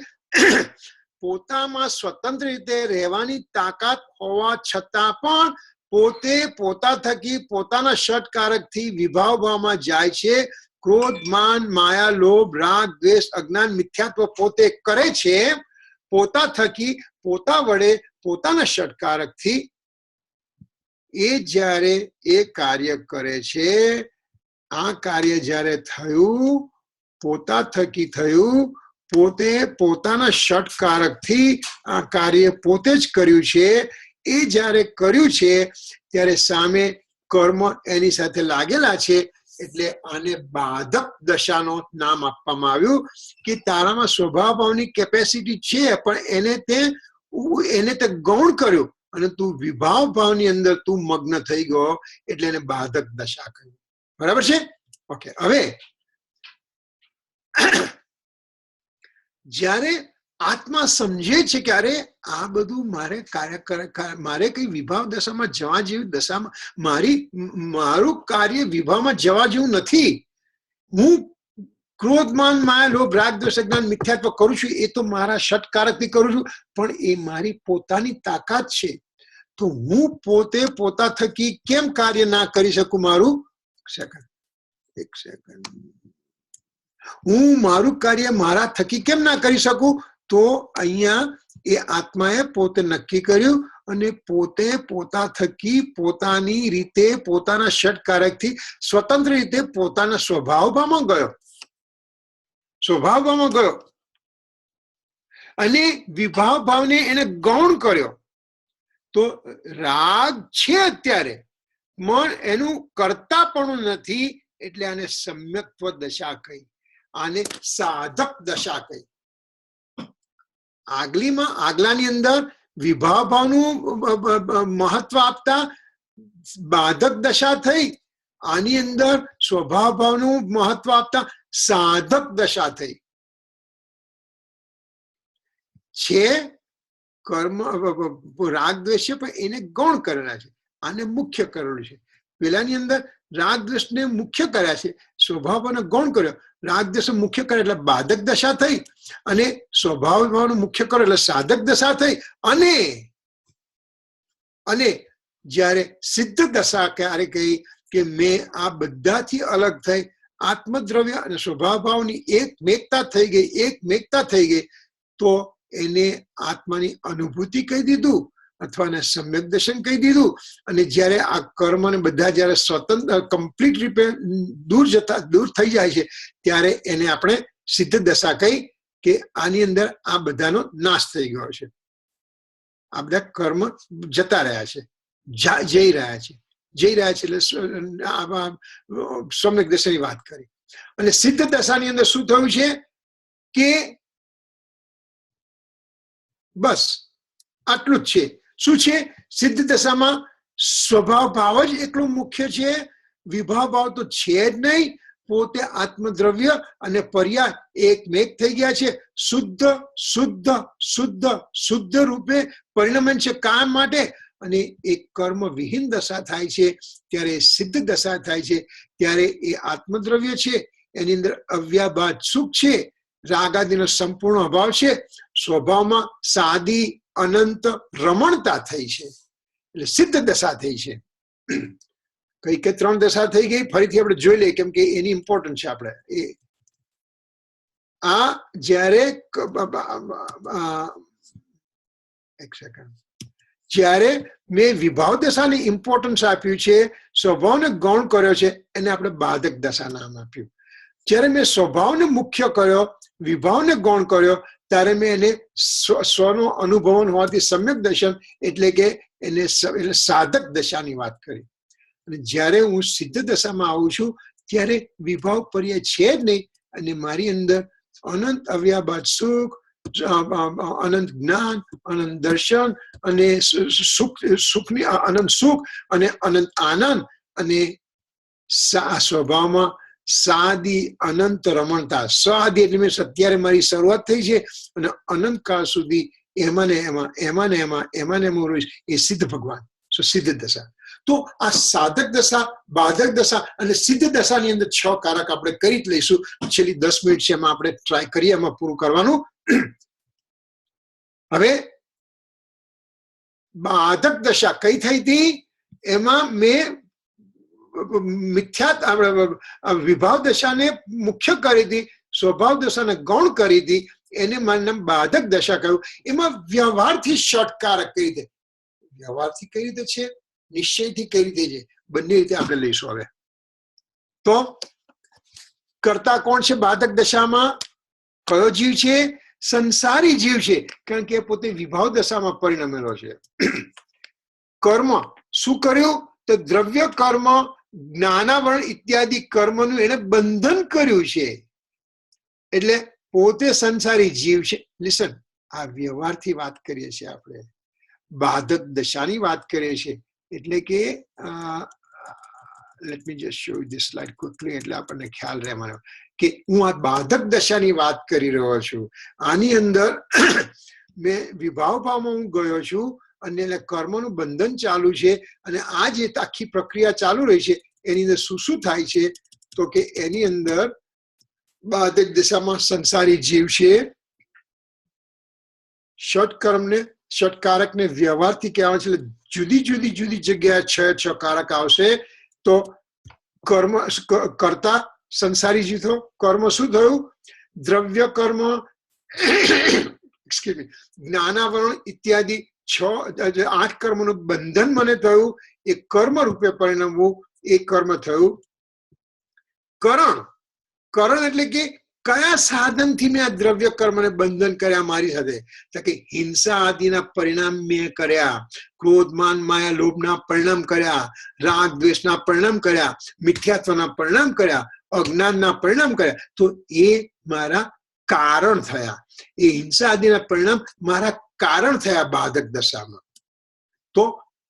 પોતામાં સ્વતંત્ર રીતે રહેવાની તાકાત હોવા છતાં પણ પોતે પોતા થકી પોતાના ષટકારકથી વિભાવ ભાવમાં જાય છે. ક્રોધ માન માયા લોભ રાગ દ્વેષ અજ્ઞાન મિથ્યાત્વ પોતે કરે છે. પોતા થકી પોતા વડે પોતાના ષટકારકથી એ જ્યારે એ કાર્ય કરે છે, આ કાર્ય જ્યારે થયું, પોતા થકી થયું, પોતે પોતાના ષટકારકથી આ કાર્ય પોતે જ કર્યું છે. એ જ્યારે કર્યું છે ત્યારે સામે કર્મ એની સાથે લાગેલા છે, એટલે આને બાધક દશાનો નામ આપવામાં આવ્યું. કે તારામાં સ્વભાવ ભાવની કેપેસિટી છે, પણ એને તે ગૌણ કર્યું અને તું વિભાવ ભાવની અંદર તું મગ્ન થઈ ગયો, એટલે એને બાધક દશા કહ્યું. બરાબર છે? ઓકે. હવે જ્યારે આત્મા સમજે છે કે અરે આ બધું મારે કઈ વિભાવ દશામાં જવા જેવી દશામાં મારું કાર્ય વિભાવમાં જવા જેવું નથી. હું ક્રોધમાન માયા લોભ રાગ દ્વેષ જ્ઞાન મિથ્યાત્વ કરું છું, એ તો મારા ષટકારકથી કરું છું, પણ એ મારી પોતાની તાકાત છે. તો હું પોતે પોતા થકી કેમ કાર્ય ના કરી શકું? એક સેકન્ડ. હું મારું કાર્ય મારા થકી કેમ ના કરી શકું? તો અહીંયા એ આત્માએ પોતે નક્કી કર્યું અને પોતે પોતા થકી પોતાની રીતે પોતાના ષટકારકથી સ્વતંત્ર રીતે પોતાના સ્વભાવમાં ગયો, અને વિભાવ ભાવને એને ગૌણ કર્યો. તો રાગ છે અત્યારે, પણ એનું કરતાપણું નથી, એટલે આને સમ્યક્ત્વ દશા કહી, આને સાધક દશા કહી. આગલાની અંદર વિભાવ ભાવનું મહત્વ આપતા બાધક દશા થઈ, આની અંદર સ્વભાવ ભાવનું મહત્વ આપતા સાધક દશા થઈ. છે કર્મ રાગ દ્વેષ છે, પણ એને ગૌણ કરેલા છે, આને મુખ્ય કરેલું છે. પેલાની અંદર રાગ દ્વેષને મુખ્ય કર્યા છે, સ્વભાવને ગૌણ કર્યો. રાગ દ્વેષ મુખ્ય કરે એટલે બાધક દશા થઈ, અને સ્વભાવ મુખ્ય કરે એટલે સાધક દશા થઈ. અને જ્યારે સિદ્ધ દશા ક્યારે કહી કે મેં આ બધાથી અલગ થઈ આત્મદ્રવ્ય અને સ્વભાવ ભાવની એકમેકતા થઈ ગઈ, તો એને આત્માની અનુભૂતિ કહી દીધું, અથવા એને સમ્યક દર્શન કહી દીધું. અને જ્યારે આ કર્મ ને બધા જયારે સ્વતંત્ર કમ્પ્લીટ રૂપે દૂર થઈ જાય છે, ત્યારે એને આપણે સિદ્ધ દશા કહી કે આની અંદર આ બધાનો નાશ થઈ ગયો છે. આ બધા કર્મ જતા રહ્યા છે, જઈ રહ્યા છે એટલે સમ્યક દશાની વાત કરી. અને સિદ્ધ દશાની અંદર શું થયું છે કે બસ આટલું જ છે. શું છે? સિદ્ધ દશામાં સ્વભાવ ભાવ જ એટલો મુખ્ય છે, વિભાવ ભાવ તો છે જ નહીં. પોતે આત્મદ્રવ્ય અને પર્યાય એકમેક થઈ ગયા છે. શુદ્ધ શુદ્ધ શુદ્ધ શુદ્ધ રૂપે પરિણમે છે કામ માટે. અને એક કર્મ વિહીન દશા થાય છે ત્યારે સિદ્ધ દશા થાય છે. ત્યારે એ આત્મદ્રવ્ય છે, એની અંદર અવ્યાભાત સુખ છે, રાગાદિનો સંપૂર્ણ અભાવ છે, સ્વભાવમાં સાદી અનંત રમણતા થઈ છે, એટલે સિદ્ધ દશા થઈ છે. કઈ કે 3 દશા થઈ ગઈ, ફરીથી આપણે જોઈ લઈએ કેમ કે એની ઇમ્પોર્ટન્ટ છે. આપણે આ જ્યારે એક સેકન્ડ, જ્યારે મેં વિભાવ દશાને ઇમ્પોર્ટન્સ આપ્યું છે, સ્વભાવને ગૌણ કર્યો છે, એને આપણે બાધક દશા નામ આપ્યું. જ્યારે મેં સ્વભાવને મુખ્ય કર્યો, વિભાવને ગૌણ કર્યો, ત્યારે મેં એને સ્વનો અનુભવન હોવાથી સમ્યક દર્શન એટલે કે એને સાધક દશાની વાત કરી. અને જ્યારે હું સિદ્ધ દશામાં આવું છું ત્યારે વિભાવ પર્યાય છે જ નહીં, અને મારી અંદર અનંત અવ્યાભાત સુખ, અનંત જ્ઞાન, અનંત દર્શન અને સુખની અનંત સુખ અને અનંત આનંદ અને સ્વભાવમાં સાદી અનંત રમણતા. સાદી એટલે મેં અત્યારે મારી શરૂઆત થઈ છે અને અનંત કાળ સુધી એમાં ને એમાં રહીશ. એ સિદ્ધ ભગવાન, સિદ્ધ દશા. તો આ સાધક દશા, બાધક દશા અને સિદ્ધ દશાની અંદર 6 કારક આપણે કરી જ લઈશું. છેલ્લી 10 મિનિટ છે, એમાં આપણે ટ્રાય કરીએ એમાં પૂરું કરવાનું. હવે બાધક દશા કઈ થઈ હતી? એમાં મેં વિભાવ દશાને મુખ્ય કરી હતી, સ્વભાવ દશાને ગૌણ કરી હતી, એને મારું નામ બાધક દશા કહ્યું. એમાં વ્યવહારથી ષટકારક કઈ રીતે, વ્યવહારથી કઈ રીતે છે, નિશ્ચયથી કઈ રીતે છે, બંને રીતે આપણે લઈશું. હવે તો કરતા કોણ છે બાધક દશામાં? કયો જીવ છે? સંસારી જીવ છે, કારણ કે પોતે વિભાવ દશામાં પરિણમેલો છે. કર્મ શું કર્યું? તો દ્રવ્ય કર્મ, જ્ઞાનાવરણ ઇત્યાદિ કર્મનું એને બંધન કર્યું છે, એટલે પોતે સંસારી જીવ છે. લિસન, આ વ્યવહારથી વાત કરીએ છીએ આપણે, બાધક દશાની વાત કરીએ છીએ. એટલે કે let me just show you this slide quickly, એટલે આપણને ખ્યાલ રહેવાનો કે હું આ બાધક દશાની વાત કરી રહ્યો છું. આની અંદર મેં વિભાવ ભાવમાં હું ગયો છું અને એટલે કર્મનું બંધન ચાલુ છે, અને આ જે આખી પ્રક્રિયા ચાલુ રહી છે એની અંદર શું થાય છે? તો કે એની અંદર બાધક દશામાં સંસારી જીવ છે, ષટકર્મને ષટકારકને વ્યવહારથી કહેવાય છે. એટલે જુદી જગ્યાએ 6 કારક આવશે. તો કર્મ કરતા સંસારી જીવ થયો. કર્મ શું થયું? દ્રવ્ય કર્મ, જ્ઞાનાવરણ ઇત્યાદિ 8 કર્મનું બંધન મને થયું, એ કર્મ રૂપે પરિણમવું, એ કર્મ થયું. કરણ, કરણ એટલે કે કયા સાધનથી મેં આ દ્રવ્ય કર્મને બંધન કર્યા મારી સાથે? તો કે હિંસા આદિના પરિણામ મેં કર્યા, ક્રોધ માન માયા લોભના પરિણામ કર્યા, રાગ દ્વેષના પરિણામ કર્યા, મિથ્યાત્વના પરિણામ કર્યા, અજ્ઞાનના પરિણામ કર્યા. તો એ મારા કારણ થયા. એ હિંસા આદિના પરિણામ મારા કારણ થયા બાધક દશામાં. તો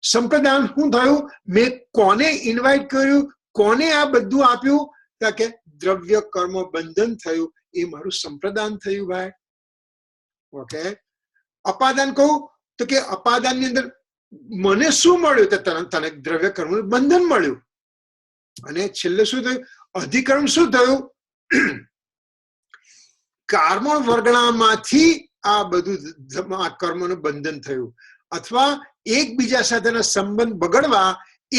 સંપ્રદાન શું થયું? મેં કોને ઇન્વાઇટ કર્યું, કોને આ બધું આપ્યું? કે દ્રવ્ય કર્મ બંધન થયું, એ મારું સંપ્રદાન થયું ભાઈ. ઓકે, અપાદાન કહું તો કે અપાદાનની અંદર મને શું મળ્યું? તો તને દ્રવ્ય કર્મનું બંધન મળ્યું. અને છેલ્લે શું થયું? અધિકરણ શું થયું? કાર્બન વર્ગણામાંથી આ બધું કર્મનું બંધન થયું, અથવા એકબીજા સાથેના સંબંધ બગડવા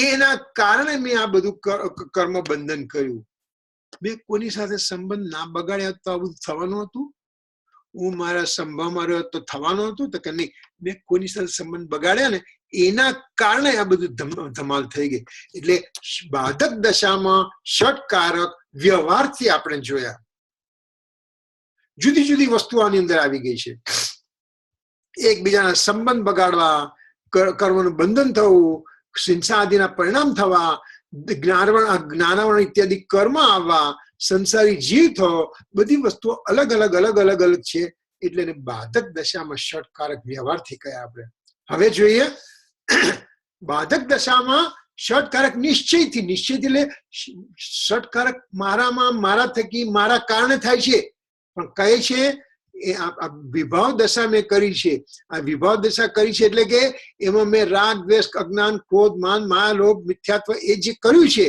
એના કારણે મેં આ બધું કર્મ બંધન કર્યું. મેં કોની સાથે સંબંધ ના બગાડ્યા તો આ બધું થવાનું હતું? હું મારા સંભાવમાં રહ્યો તો થવાનું હતું? તો કે નહીં, મેં કોની સાથે સંબંધ બગાડ્યા ને એના કારણે આ બધું ધમાલ થઈ ગઈ. એટલે બાધક દશામાં ષટકારક વ્યવહારથી આપણે જોયા, જુદી વસ્તુઓ આની અંદર આવી ગઈ છે. એકબીજાના સંબંધ બગાડવા, કર્મનું બંધન થવું, હિંસા આદિના પરિણામ થવા, જ્ઞાનાવરણ ઇત્યાદિ કર્મ આવવા, સંસારી જીવ થવો, બધી વસ્તુઓ અલગ અલગ અલગ અલગ અલગ છે. એટલે એને બાધક દશામાં ષટકારક વ્યવહારથી કયા આપણે. હવે જોઈએ બાધક દશામાં ષટકારક નિશ્ચયથી. નિશ્ચયથી એટલે ષટકારક મારામાં, મારા થકી, મારા કારણે થાય છે. પણ કહે છે એ આ વિભાવ દશા મેં કરી છે. આ વિભાવ દશા કરી છે એટલે કે એમાં મેં રાગ, દ્વેષ, અજ્ઞાન, ક્રોધ, માન, માયા, લોભ, મિથ્યાત્વ એ જે કર્યું છે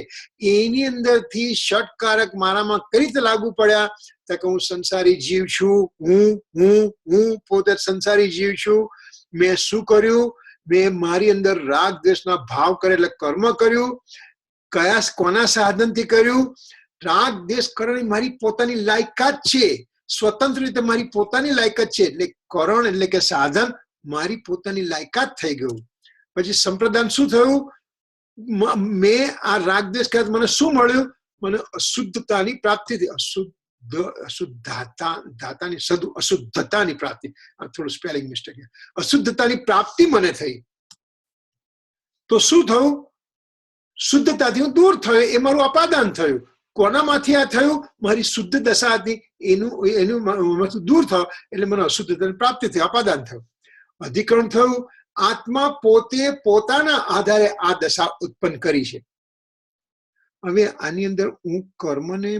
એની અંદરથી ષટકારક મારામાં કઈ રીતે લાગુ પડ્યા? તો કે હું સંસારી જીવ છું, હું પોતે સંસારી જીવ છું. મેં શું કર્યું? મેં મારી અંદર રાગ દ્વેષના ભાવ કરે એટલે કર્મ કર્યું. કોના સાધનથી કર્યું? રાગ દ્વેષ કરવાની મારી પોતાની લાયકાત છે, સ્વતંત્ર રીતે મારી પોતાની લાયકાત છે. એટલે કરણ એટલે કે સાધન મારી પોતાની લાયકાત થઈ ગયું. પછી સંપ્રદાન શું થયું? મેં આ રાગ દ્વેષ કર્યા મને શું મળ્યું? મને અશુદ્ધતાની પ્રાપ્તિ થઈ. અશુદ્ધતાની પ્રાપ્તિ. આ થોડું સ્પેલિંગ મિસ્ટેક. અશુદ્ધતાની પ્રાપ્તિ મને થઈ. તો શું થયું? શુદ્ધતાથી હું દૂર થયો, એ મારું અપાદાન થયું. કોનામાંથી આ થયું? મારી શુદ્ધ દશા હતી એનું દૂર થયો એટલે મને અશુદ્ધતાની પ્રાપ્તિ થઈ, અપાદાન થયું. અધિકરણ થયું. આત્મા પોતે પોતાના આધારે આ દશા ઉત્પન્ન કરી છે. હવે આની અંદર હું કર્મને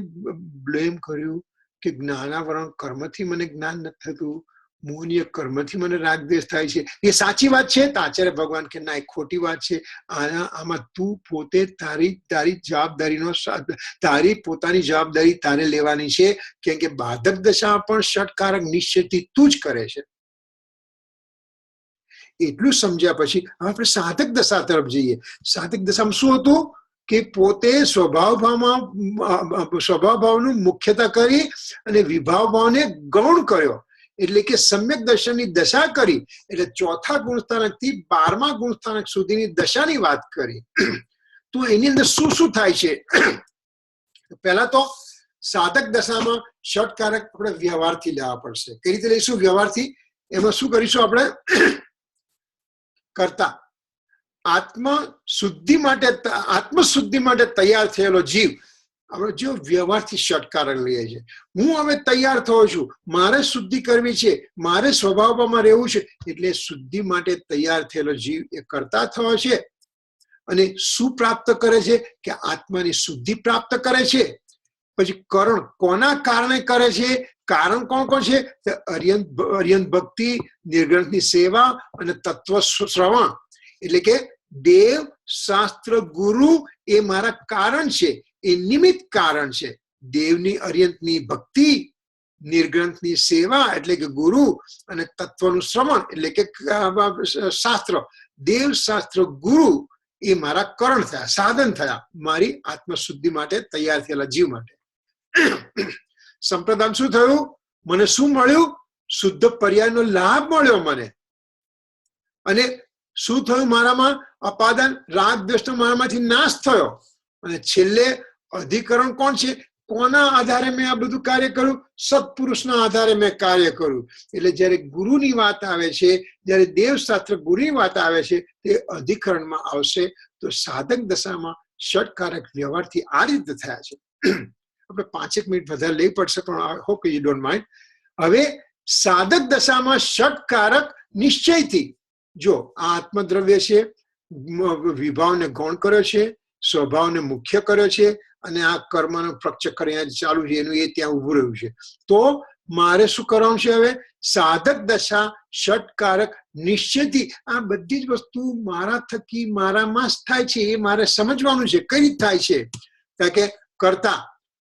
બ્લેમ કર્યું કે જ્ઞાનાવરણ કર્મથી મને જ્ઞાન નથી થતું, મોહનીય કર્મથી મને રાગદ્વેષ થાય છે. એ સાચી વાત છે? તો આચાર્ય ભગવાન કે ના, એ ખોટી વાત છે. આમાં તું પોતે તારી જવાબદારીનો તારી પોતાની જવાબદારી તારે લેવાની છે. કેમ કે બાધક દશા પણ ષટકારક નિશ્ચયથી તું જ કરે છે. એટલું સમજ્યા પછી આપણે સાધક દશા તરફ જઈએ. સાધક દશામાં શું હતું કે પોતે સ્વભાવ ભાવનું મુખ્યતા કરી અને વિભાવ ભાવને ગૌણ કર્યો. એટલે કે સમ્યક દર્શનની દશા કરી. એટલે ચોથા ગુણસ્થાનકથી 12મા ગુણસ્થાનક સુધીની દશાની વાત કરી. તો એની અંદર શું શું થાય છે? પહેલા તો સાધક દશામાં ષટકારક આપણે વ્યવહારથી લેવા પડશે. કઈ રીતે લઈશું વ્યવહારથી? એમાં શું કરીશું આપણે? કરતા આત્મશુદ્ધિ માટે તૈયાર થયેલો જીવ આપણે જો વ્યવહારથી ષટકારક લઈએ છીએ. હું હવે તૈયાર થયો છું, મારે શુદ્ધિ કરવી છે, મારે સ્વભાવમાં રહેવું છે. એટલે શુદ્ધિ માટે તૈયાર થયેલો જીવ એ કરતા થયો છે. અને શું પ્રાપ્ત કરે છે? કે આત્માની શુદ્ધિ પ્રાપ્ત કરે છે. પછી કરણ કોના કારણે કરે છે? કારણ કોણ કોણ છે? અર્યંત ભક્તિ, નિર્ગ્રંથની સેવા અને તત્વ શ્રવણ. એટલે કે દેવ, શાસ્ત્ર, ગુરુ એ મારા કારણ છે, એ નિમિત્ત કારણ છે. દેવની અર્યંતની ભક્તિ, નિર્ગ્રંથની સેવા એટલે કે ગુરુ, અને તત્વનું શ્રવણ એટલે કે શાસ્ત્ર. દેવ, શાસ્ત્ર, ગુરુ એ મારા કરણ થયા, સાધન થયા મારી આત્મશુદ્ધિ માટે તૈયાર થયેલા જીવ માટે. સંપ્રદાન શું થયું? મને શું મળ્યું? શુદ્ધ પર્યાયનો લાભ મળ્યો મને. અને શું થયું? મારામાં અપાદાન, રાગ, દ્વેષનો મારામાંથી નાશ થયો. અને છેલ્લે અધિકરણ કોણ છે? કોના આધારે મેં આ બધું કાર્ય કર્યું? સત્પુરુષના આધારે મેં કાર્ય કર્યું. એટલે જયારે ગુરુની વાત આવે છે, જયારે દેવશાસ્ત્ર ગુરુની વાત આવે છે, તે અધિકરણમાં આવશે. તો સાધક દશામાં ષટકારક વ્યવહારથી આ રીતે થયા છે. આપણે 5 મિનિટ વધારે લઈ પડશે, પણ I hope you don't mind. હવે સાધક દશામાં ષટકારક નિશ્ચયથી જો આ આત્મદ્રવ્ય છે, વિભાવને ગૌણ કર્યો છે, સ્વભાવને મુખ્ય કર્યો છે, અને આ કર્મનો પ્રચક્ર ચાલુ છે એનું એ ત્યાં ઉભું રહ્યું છે. તો મારે શું કરવાનું છે? હવે સાધક દશા ષટકારક નિશ્ચયથી આ બધી જ વસ્તુ મારા થકી મારામાં જ થાય છે. એ મારે સમજવાનું છે કઈ રીતે થાય છે. કારણ કે કરતા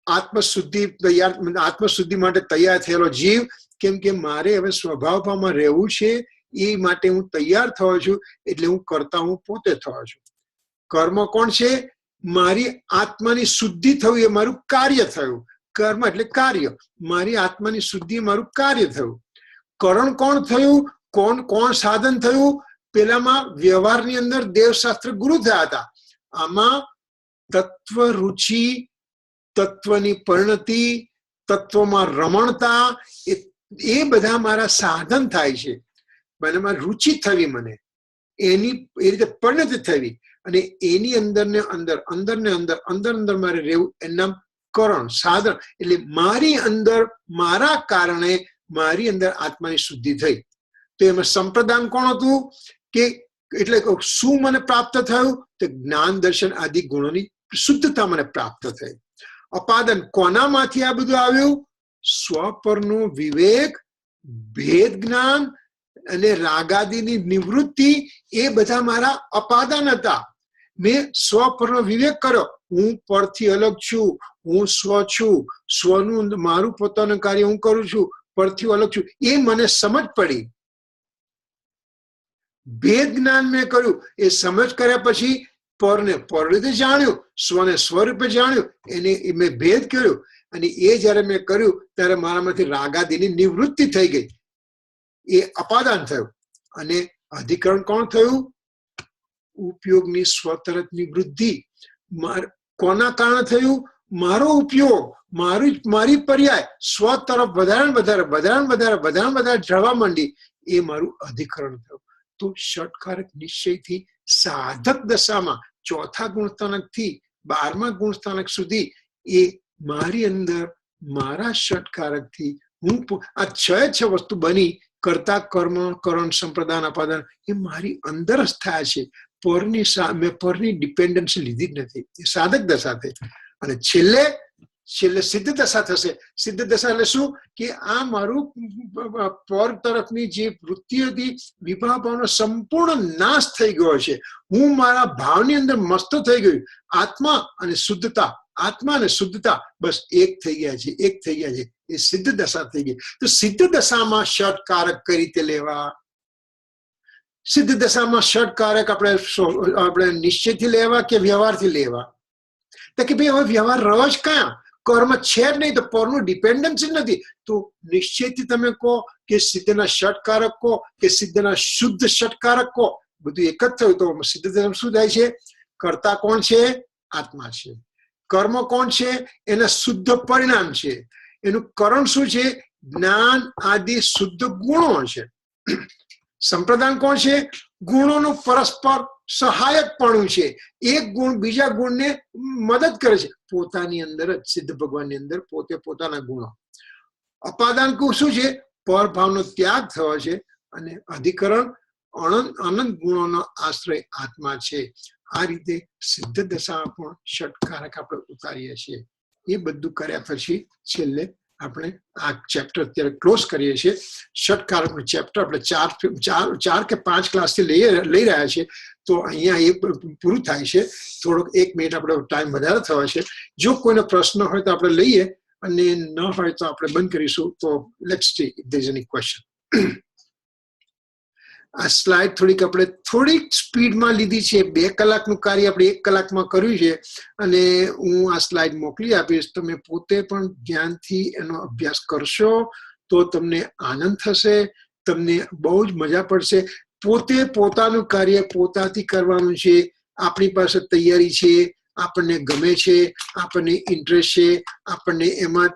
આત્મશુદ્ધિ માટે તૈયાર થયેલો જીવ. કેમ કે મારે હવે સ્વભાવમાં રહેવું છે, એ માટે હું તૈયાર થયો છું. એટલે હું કરતા, હું પોતે થયો છું. કર્મ કોણ છે? મારી આત્માની શુદ્ધિ થયું એ મારું કાર્ય થયું. કર્મ એટલે કાર્ય. મારી આત્માની શુદ્ધિ મારું કાર્ય થયું. કરણ કોણ થયું? કોણ સાધન થયું? પેલામાં વ્યવહારની અંદર દેવશાસ્ત્ર ગુરુ થયા હતા. આમાં તત્વ રુચિ, તત્વની પરિણતિ, તત્વમાં રમણતા, એ બધા મારા સાધન થાય છે. એનામાં રુચિ થવી, મને એની એ રીતે પરિણત થવી, અને એની અંદર ને અંદર અંદર ને અંદર અંદર અંદર મારે રહેવું, એનું નામ કરણ, સાધન. એટલે મારી અંદર મારા કારણે મારી અંદર આત્માની શુદ્ધિ થઈ. તો એમાં સંપ્રદાન કોણ હતું કે એટલે શું મને પ્રાપ્ત થયું? તો જ્ઞાન દર્શન આદિ ગુણોની શુદ્ધતા મને પ્રાપ્ત થઈ. અપાદન કોનામાંથી આ બધું આવ્યું? સ્વપરનું વિવેક, ભેદ જ્ઞાન અને રાગાદિની નિવૃત્તિ, એ બધા મારા અપાદાન હતા. મેં સ્વપરનો વિવેક કર્યો, હું પરથી અલગ છું, હું સ્વ છું, સ્વનું મારું પોતાનું કાર્ય હું કરું છું, પરથી અલગ છું, એ મને સમજ પડી. ભેદ જ્ઞાન મેં કર્યું, એ સમજ કર્યા પછી પરને પર રીતે જાણ્યું, સ્વને સ્વરૂપે જાણ્યું, એને મેં ભેદ કર્યો, અને એ જયારે મેં કર્યું ત્યારે મારામાંથી રાગાદિની નિવૃત્તિ થઈ ગઈ, એ અપાદાન થયું. અને અધિકરણ કોણ થયું? ઉપયોગની સ્વતરફની વૃદ્ધિ. કોના કારણે થયું? મારો ઉપયોગ, મારી પર્યાય સ્વ તરફ વધારે વધારે વધારે વધારે વધારે વધારે જવા માંડી, એ મારું અધિકરણ થયું. તો ષટકારક નિશ્ચયથી સાધક દશામાં ચોથા ગુણસ્થાનક થી 12મા ગુણસ્થાનક સુધી એ મારી અંદર મારા ષટકારક થી હું આ છ વસ્તુ બની. કર્તા, કર્મ, કરણ, સંપ્રદાન, અપાદાન, એ મારી અંદર જ થયા છે. મેં પરની ડિપેન્ડન્સી લીધી જ નથી. એ સાધક દશા થઈ. અને છેલ્લે સિદ્ધ દશા થશે. સિદ્ધ દશા એટલે શું? કે આ મારું પર તરફની જે વૃત્તિ હતી, વિભાવ ભાવનો સંપૂર્ણ નાશ થઈ ગયો છે. હું મારા ભાવની અંદર મસ્ત થઈ ગયું. આત્મા અને શુદ્ધતા, આત્મા અને શુદ્ધતા બસ એક થઈ ગયા છે, એક થઈ ગયા છે. એ સિદ્ધ દશા થઈ ગઈ. તો સિદ્ધ દશામાં ષટકારક કઈ રીતે લેવા? સિદ્ધ દશામાં ષટકારક આપણે નિશ્ચયથી લેવા કે વ્યવહારથી લેવા? તો કે ભાઈ હવે વ્યવહાર રહ જ ક્યાં? કર્મ છે જ નહીં, તો પરનું ડિપેન્ડન્સ જ નથી. તો નિશ્ચયથી તમે કહો કે સિદ્ધના ષટકારક કહો કે સિદ્ધના શુદ્ધ ષટકારક કહો, બધું એક જ થયું. તો સિદ્ધ દશા શું થાય છે? કર્તા કોણ છે? આત્મા છે. કર્મ કોણ છે? એના શુદ્ધ પરિણામ છે. એનું કરણ શું છે? જ્ઞાન આદિ શુદ્ધ ગુણો છે. સંપ્રદાન કોણ છે? ગુણોનું પરસ્પર સહાયકપણું છે. એક ગુણ બીજા ગુણને મદદ કરે છે. પોતાની અંદર જ સિદ્ધ ભગવાનની અંદર પોતે પોતાના ગુણો. અપાદાન શું છે? પરભાવનો ત્યાગ થયો છે. અને અધિકરણ અનંત ગુણોનો આશ્રય આત્મા છે. આ રીતે સિદ્ધ દશા પણ ષટકારક આપણે ઉતારીએ છીએ. એ બધું કર્યા પછી છેલ્લે આપણે આ ચેપ્ટર અત્યારે ક્લોઝ કરીએ છીએ. ષટકારકનું ચેપ્ટર આપણે 4 કે 5 ક્લાસથી લઈ રહ્યા છીએ. તો અહીંયા એ પૂરું થાય છે. થોડોક 1 મિનિટ આપણે ટાઈમ વધારે થયો છે. જો કોઈનો પ્રશ્ન હોય તો આપણે લઈએ, અને ન હોય તો આપણે બંધ કરીશું. તો let's see if there is any question. આ સ્લાઇડ થોડીક સ્પીડમાં લીધી છે. 2 કલાકનું કાર્ય આપણે 1 કલાકમાં કર્યું છે. અને હું આ સ્લાઇડ મોકલી આપીશ. તમે પોતે પણ ધ્યાનથી એનો અભ્યાસ કરશો તો તમને આનંદ થશે, તમને બહુ જ મજા પડશે. પોતે પોતાનું કાર્ય પોતાથી કરવાનું છે. આપણી પાસે તૈયારી છે, આપણને ગમે છે, આપણને ઇન્ટરેસ્ટ છે, આપણને એમાં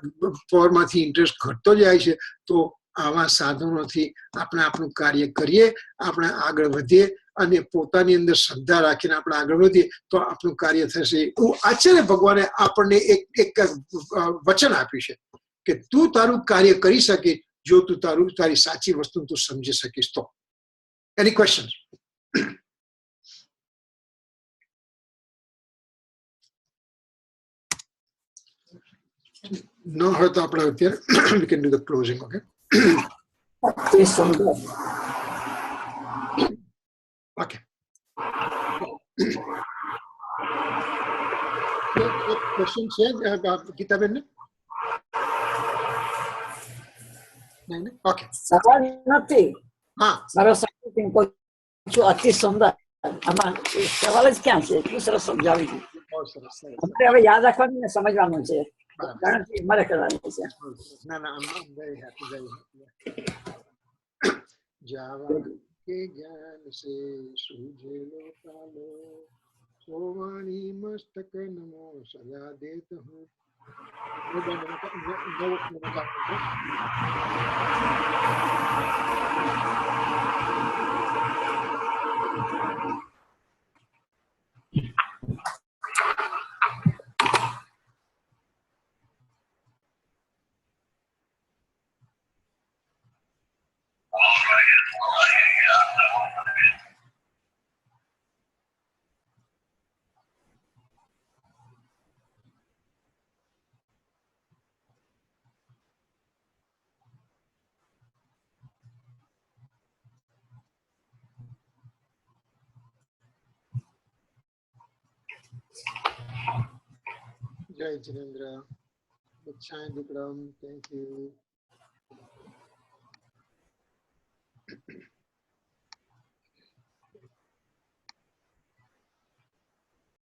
પરમાંથી ઇન્ટરેસ્ટ ઘટતો જાય છે. તો આવા સાધનોથી આપણે આપણું કાર્ય કરીએ, આપણે આગળ વધીએ, અને પોતાની અંદર શ્રદ્ધા રાખીને આપણે આગળ વધીએ તો આપણું કાર્ય થશે. આચાર્ય ભગવાને આપણને એક વચન આપ્યું છે કે તું તારું કાર્ય કરી શકે જો તું તારી સાચી વસ્તુ તું સમજી શકીશ તો. Any question? ન હોય તો આપણે અત્યારે we can do the closing. Okay. Okay. એક ક્વેશ્ચન છે ગીતાબેન ને? નહીં? ઓકે. સવાલ નથી. હા, મારો સાચું કોઈ અતિ સુંદર. આમાં સવાલ જ ક્યાં છે? એટલું સરસ સમજાવી દીધું. બહુ સરસ. આપણે હવે યાદ રાખવાનું ને સમજવાનું છે. ગણતરી મારે કરવાની છે. ના I'm very happy, very happy. જાવા કે જ્ઞાન સે સૂઝેલો કાલો, સોવાણી મસ્તક નમો સદા દેત હું. Jai Jinendra. Good Vikram. Thank you.